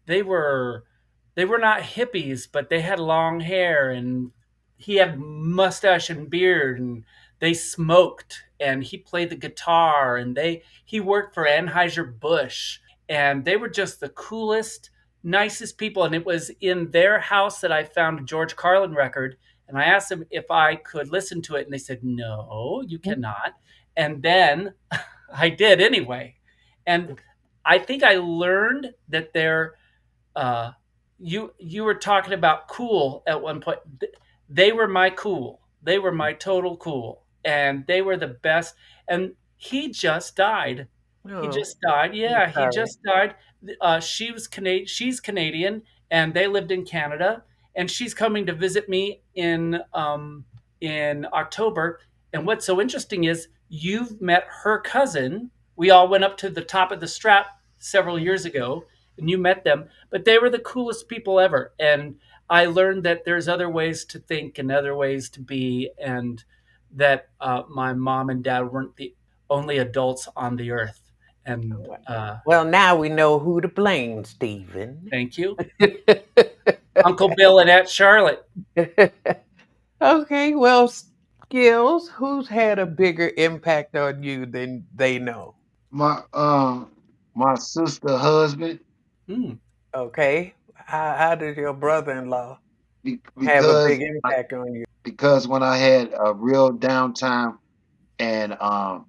they were not hippies, but they had long hair and he had mustache and beard and they smoked and he played the guitar and he worked for Anheuser-Busch and they were just the coolest, nicest people. And it was in their house that I found a George Carlin record. And I asked them if I could listen to it. And they said, no, you cannot. And then I did anyway. And I think I learned that uh, you were talking about cool at one point. They were my cool. They were my total cool, and they were the best. And he just died. He Oh, just died. I'm Yeah, he sorry. just died. She was Canadian. She's Canadian, and they lived in Canada. And she's coming to visit me in October. And what's so interesting is you've met her cousin. We all went up to the top of the strap several years ago, and you met them. But they were the coolest people ever. And I learned that there's other ways to think and other ways to be, and that my mom and dad weren't the only adults on the earth. And Well, now we know who to blame, Stephen. thank you, Uncle Bill and Aunt Charlotte. Okay, well, skills, who's had a bigger impact on you than they know? My my sister husband Mm, Okay, how did your brother-in-law have a because big impact on you? because when I had a real downtime and I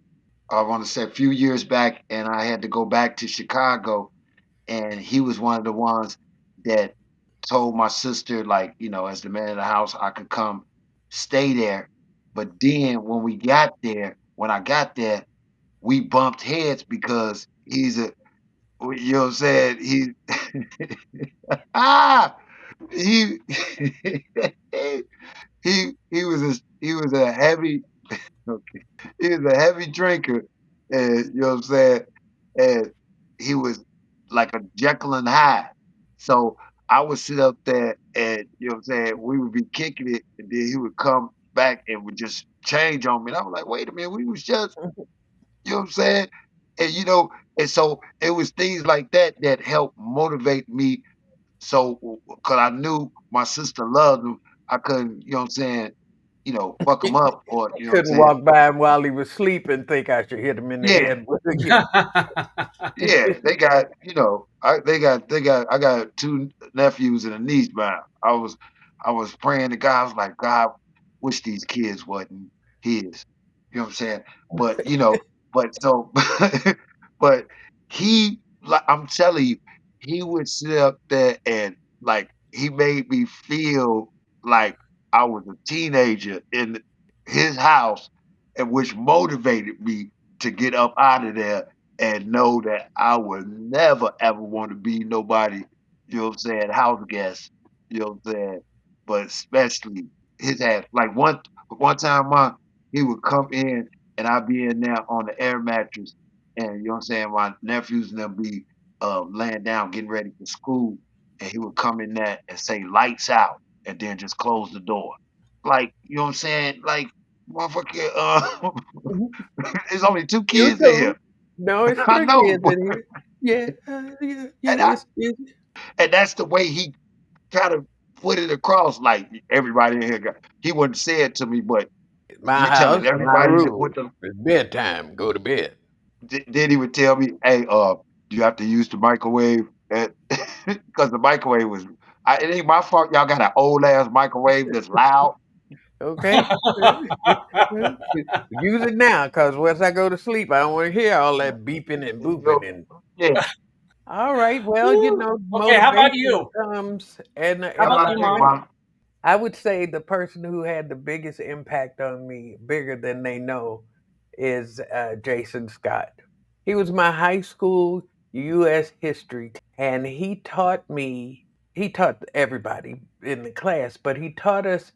want to say a few years back and I had to go back to Chicago and he was one of the ones that told my sister like, as the man of the house I could come stay there. But then when I got there, we bumped heads because he's a you know what I'm saying? He ah he he was a heavy okay, he was a heavy drinker, and you know what I'm saying, and he was like a Jekyll and Hyde. So I would sit up there, and you know what I'm saying, we would be kicking it, and then he would come back and would just change on me, and I was like, wait a minute, we was just, you know what I'm saying, and and so it was things like that that helped motivate me. So, because I knew my sister loved him, I couldn't, you know what I'm saying, fuck him up, or I you know what I'm couldn't saying. walk by him while he was sleeping, think I should hit him in the Yeah, head with it. Yeah. yeah, they got, I got two nephews and a niece, but I was praying to God. I was like, God, wish these kids wasn't his. You know what I'm saying? But but so, but like I'm telling you, he would sit up there and like he made me feel like I was a teenager in his house, and which motivated me to get up out of there and know that I would never ever want to be nobody, you know what I'm saying, house guest, you know what I'm saying, but especially his ass. Like one time, he would come in and I'd be in there on the air mattress, and you know what I'm saying, my nephews and them be laying down getting ready for school, and he would come in there and say lights out, and then just close the door. Like, you know what I'm saying, like motherfucker. There's only two You kids in too. here. No, it's I three know, kids in here. Yeah, yeah, and yeah. and that's the way he kind of put it across. Like everybody in here, he wouldn't say it to me, but My he telling house, my everybody that rules. with the. It's bedtime. Go to bed. Then he would tell me, "Hey, you have to use the microwave," because the microwave was. It ain't my fault. Y'all got an old ass microwave that's loud. Okay. Use it now, cause once I go to sleep, I don't want to hear all that beeping and You know, booping. And yeah. all right, well, Woo. Okay, how about motivation you? comes, and How How about like you, about I you, said, Mom? mom? I would say the person who had the biggest impact on me, bigger than they know, is Jason Scott. He was my high school U.S. history, and he taught everybody in the class, but he taught us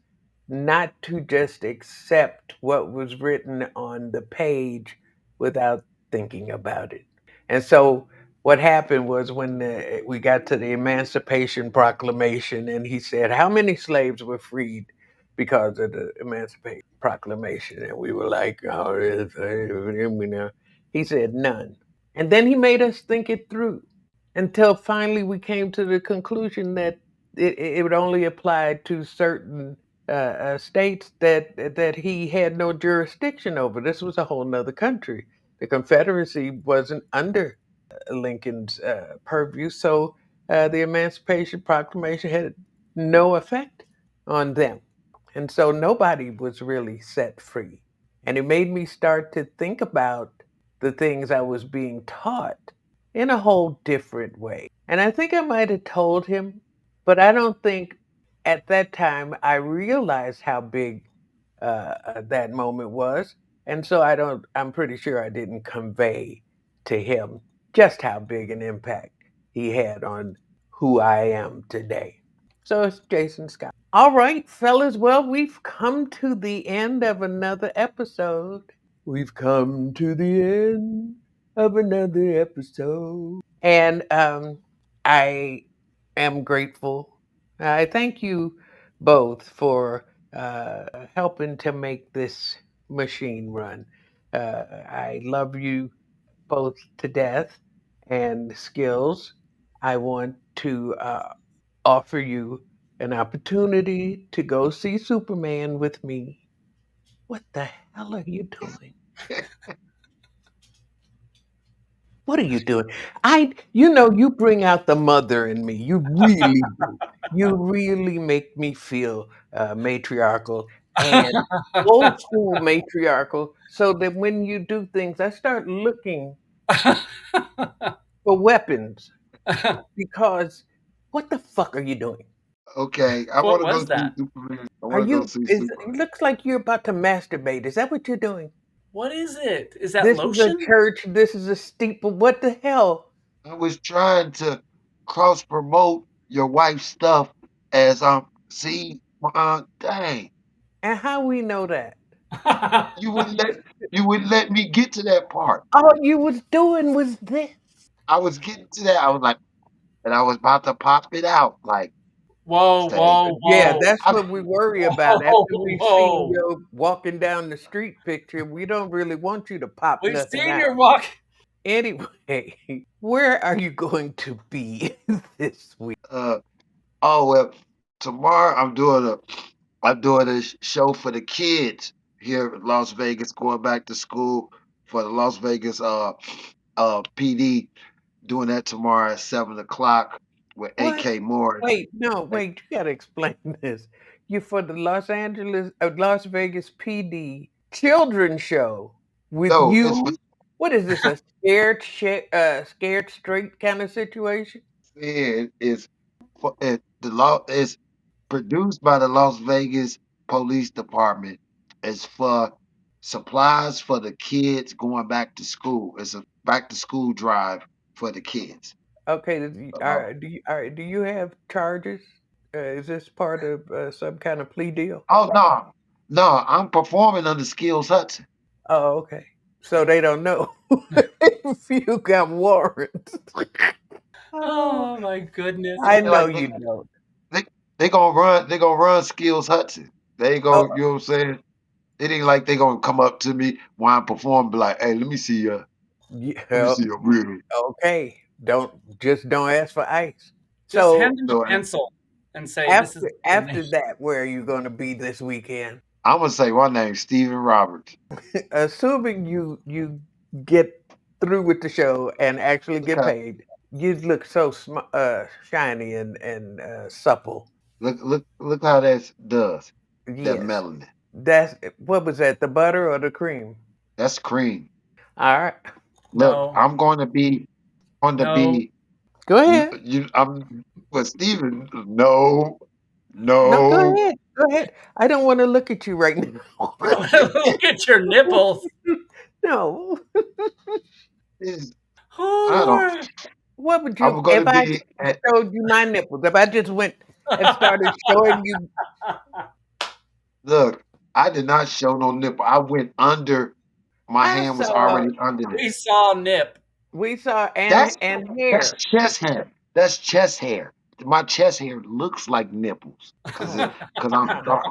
not to just accept what was written on the page without thinking about it. And so what happened was when we got to the Emancipation Proclamation, and he said, how many slaves were freed because of the Emancipation Proclamation? And we were like, oh, he said, none. And then he made us think it through until finally we came to the conclusion that it would only apply to certain states that he had no jurisdiction over. This was a whole nother country. The Confederacy wasn't under Lincoln's purview, so the Emancipation Proclamation had no effect on them. And so nobody was really set free. And it made me start to think about the things I was being taught in a whole different way. And I think I might have told him, but I don't think at that time I realized how big that moment was. And so I'm pretty sure I didn't convey to him just how big an impact he had on who I am today. So it's Jason Scott. All right, fellas. Well, we've come to the end of another episode. We've come to the end of another episode. And I am grateful. I thank you both for helping to make this machine run. I love you both to death. And Skillz, I want to offer you an opportunity to go see Superman with me. What the hell are you doing? What are you doing? You bring out the mother in me. You really do. You really make me feel matriarchal and old school matriarchal so that when you do things, I start looking for weapons because what the fuck are you doing? Okay, I What want to go was see that? Superman. I Are want to go you, see it Superman. looks like you're about to masturbate. Is that what you're doing? What is it? Is that This is a lotion? church. This is a steeple. What the hell? I was trying to cross promote your wife's stuff. as see, dang, And how we know that? you wouldn't let you wouldn't let me get to that part. All you was doing was this. I was getting to that. I was like, and I was about to pop it out, like Whoa, say, whoa, Yeah, whoa. that's I, what we worry about. Whoa, After we've seen whoa. your walking down the street picture, we don't really want you to pop We've nothing seen out. your walk. Anyway, where are you going to be this week? uh, oh well, tomorrow I'm doing a show for the kids here in Las Vegas, going back to school for the Las Vegas PD. Doing that tomorrow at 7 o'clock with What? AK Moore. Wait, no, Like, wait, you gotta explain this. You for the Las Vegas PD children's show with no, it's you. What is this? A scared straight kind of situation? said is the law is produced by the Las Vegas Police Department. It's for supplies for the kids going back to school. It's a back to school drive for the kids. Okay, all Uh, right. All right, do you have charges? Is this part of some kind of plea deal? oh no, no, I'm performing under Skillz Hudson. Oh, okay. So they don't know if you got warrants. Oh, Oh my goodness. I They're know like you don't. they they gonna run Skillz Hudson. They Oh, go, you know what I'm saying? It ain't like they gonna come up to me while I'm performing, be like, "Hey, let me yeah. see your really." Okay. Don't ask for ice. Just So hand them So a pencil and say, this is after the name. after that, where are you going to be this weekend? I'm gonna say my name's Steven Roberts. Assuming you get through with the show and actually Look get how paid, you look so shiny and supple. look how that does that Yes. melanin. That's what was that? The butter or the cream? That's cream. All right. Look, No, I'm going to no. be Go ahead. I'm but Steven, no, No, go no. ahead. Go ahead. I don't want to look at you right now. Look at your nipples. No. It's- Oh I don't. Lord. What would you I'm gonna if I be at showed you my nipples? If I just went and started showing you, look. I did not show no nipple. I went under. My I hand was saw already under there. We saw Nip. we saw That's and that's hair. chest hair. That's chest hair. My chest hair looks like nipples because I'm dark.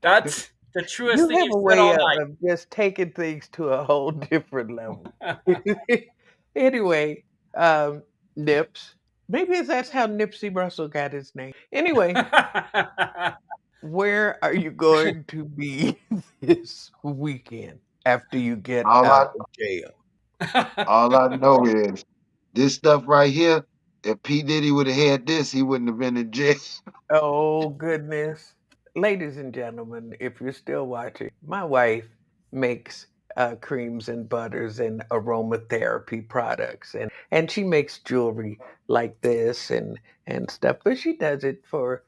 That's the truest You thing have you've a said way all of just taking things to a whole different level. night. Anyway, Nips. Maybe that's how Nipsey Russell got his name. Anyway, where are you going to be this weekend after you get All out I of jail? all I know is this stuff right here. If P Diddy would have had this, he wouldn't have been in jail. Oh, goodness. Ladies and gentlemen, if you're still watching, my wife makes creams and butters and aromatherapy products, and she makes jewelry like this and stuff, but she does it for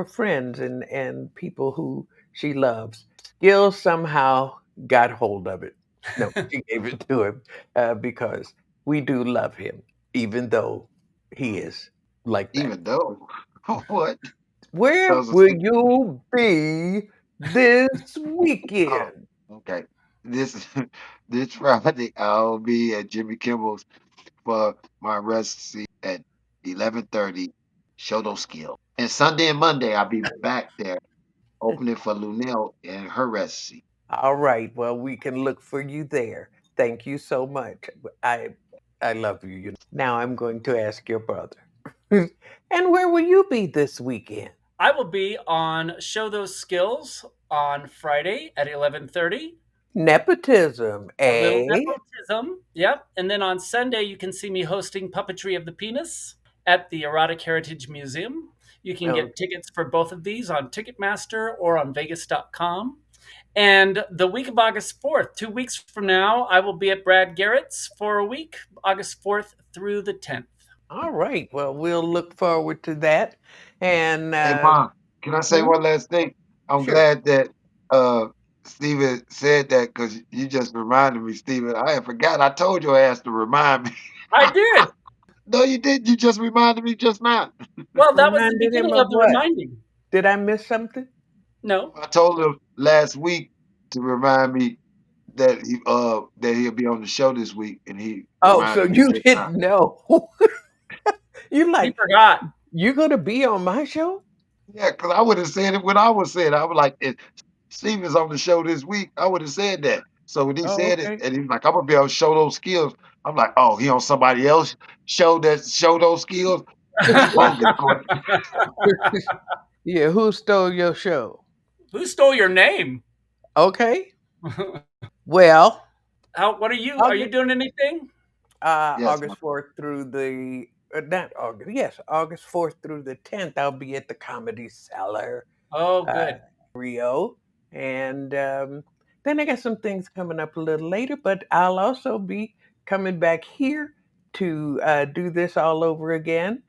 friends and people who she loves. Gil somehow got hold of it. No, she gave it to him because we do love him, even though he is like that. Even though what? Where Those are will sick- you be this oh, weekend? okay. This this Friday I'll be at Jimmy Kimmel's for my residency at 11:30. Show those skill. And Sunday and Monday I'll be back there opening for Lunel and her residency. All right. Well, we can look for you there. Thank you so much. I love you. Now I'm going to ask your brother. And where will you be this weekend? I will be on Show Those Skills on Friday at 11:30. Nepotism, A little eh? nepotism. Yep. And then on Sunday, you can see me hosting Puppetry of the Penis at the Erotic Heritage Museum. You can Oh, get tickets for both of these on Ticketmaster or on Vegas.com. And the week of August 4th, 2 weeks from now, I will be at Brad Garrett's for a week, August 4th through the 10th. all right. Well, we'll look forward to that. And Hey Mom, can I say hmm, one last thing? I'm sure. glad that Steven said that because you just reminded me, Steven. I had forgot. I told your ass to remind me. I did. No, you didn't. You just reminded me just now. Well, that was the Reminded him beginning of of the what? reminding. Did I miss something? No. I told him last week to remind me that he'll be on the show this week, and he Oh, so reminded me you just now. didn't know. You He like, forgot. you gonna be on my show? Yeah, because I would have said it when I was saying it. I was like, if Steve is on the show this week, I would have said that. So when he Oh, said it, okay. and he's like, I'm gonna be on Show Those Skills. I'm like, oh, he on somebody else show those skills. That's bogus. Yeah, who stole your show? Who stole your name? Okay. Well, What are you? Are you August, doing anything? Yes, August 4th through the not August, yes, August 4th through the 10th, I'll be at the Comedy Cellar, Oh, uh, good. Rio, and then I got some things coming up a little later. But I'll also be coming back here to do this all over again.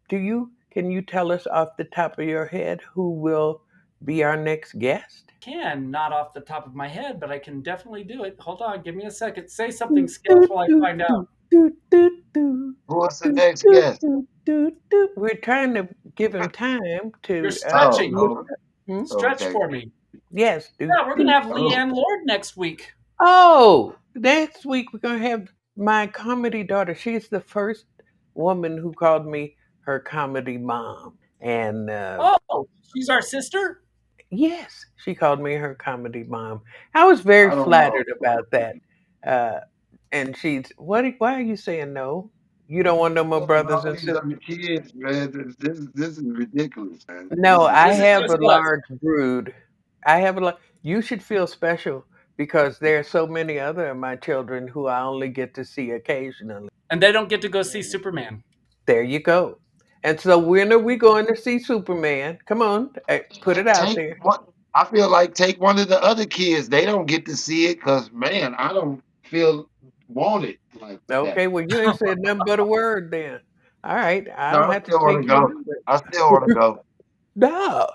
Can you tell us off the top of your head who will be our next guest? Not off the top of my head, but I can definitely do it. Hold on, give me a second. Say something, Do, Skills, do, while I do, find out. do, do, do, do, what's the do, next do, guest? do, do, do. We're trying to give him time You're to Oh, stretching. look oh, up. Hmm? Stretch okay. for me. Yes, do, Yeah, we're gonna do. have Oh, Leanne Lord next week. Oh, next week we're gonna have my comedy daughter. She's the first woman who called me her comedy mom, and Oh, she's our sister. yes, she called me her comedy mom. I was very I don't know. flattered about that. Uh, and she's what? Why are you saying no? You don't want no more Because brothers all and these other sisters? kids, man, this is ridiculous, man. No, I This is have just a us. large brood. I have a lot. You should feel special because there are so many other of my children who I only get to see occasionally. And they don't get to go see Superman. There you go. And so when are we going to see Superman? Come on, put it out Take there. what I feel like take one of the other kids. They don't get to see it because man, I don't feel wanted like that. Okay, well you ain't said nothing but a word then. All right, I No, don't I have to still want take to your go. number. I still want to go. No,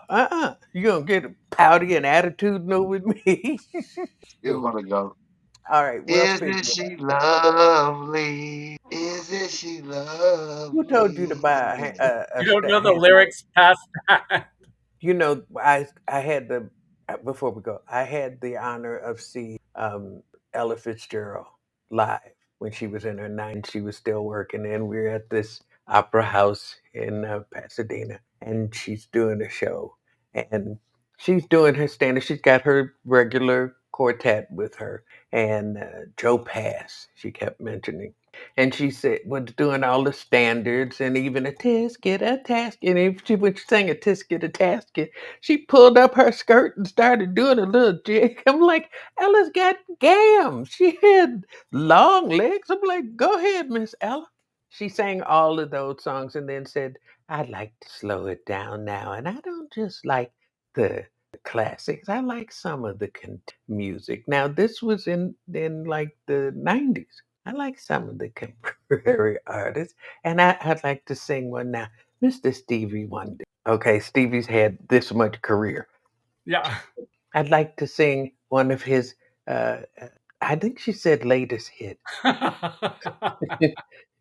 you gonna get pouty and attitudinal with me. Still want to go. All right, we'll Isn't figure it she out. lovely? Isn't she Who told you to lovely? buy You don't know the hand lyrics past that. You know, I had the before we go, I had the honor of seeing Ella Fitzgerald live when she was in her 90s. She was still working, and we were at this opera house in Pasadena, and she's doing a show, and she's doing her standard. She's got her regular quartet with her, and Joe Pass. She kept mentioning. And she said, was doing all the standards and even a tisket, a tasket. And if she would sing a tisket, a tasket, she pulled up her skirt and started doing a little jig. I'm like, Ella's got gam. She had long legs. I'm like, go ahead, Miss Ella. She sang all of those songs and then said, I'd like to slow it down now. And I don't just like the classics. I like some of the music. Now, this was in like the 90s. I like some of the contemporary artists, and I'd like to sing one now. Mr. Stevie Wonder. Okay, Stevie's had this much career. Yeah. I'd like to sing one of his, I think she said latest hit.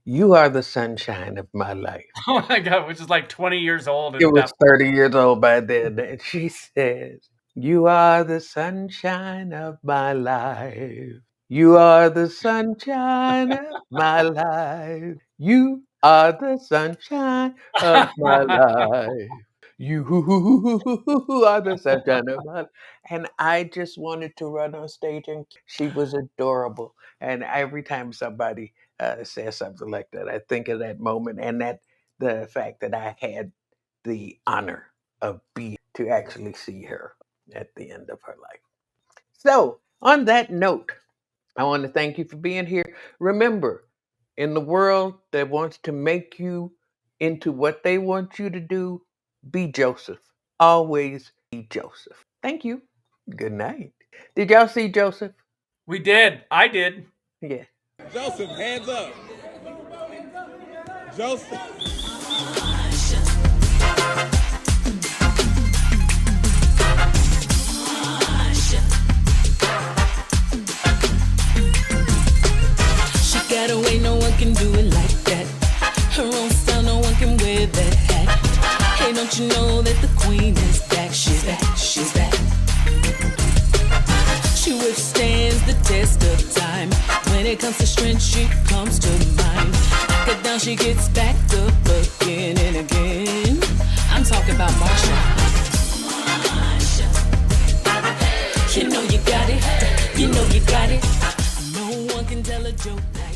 You are the sunshine of my life. Oh my god, which is like 20 years old It at was that 30 years old by then, and she says, you are the sunshine of my life. You are the sunshine of my life. You are the sunshine of my point. life. You are the sunshine of my life. And I just wanted to run on stage, and she was adorable. And every time somebody says something like that, I think of that moment and that the fact that I had the honor of being to actually see her at the end of her life. So, on that note, I want to thank you for being here. Remember, in the world that wants to make you into what they want you to do, be Joseph. Always be Joseph. Thank you. Good night. Did y'all see Joseph? We did. I did. Yeah. Joseph, hands up. Joseph. She got away, no one can do it like that. Her own style, no one can wear that hat. Hey, don't you know that the queen is back? She's back, she's back. She withstands the test of time. When it comes to strength, she comes to mind. Knock her down, she gets back up again and again. I'm talking about Marsha. You know you got it. You know you got it. No one can tell a joke like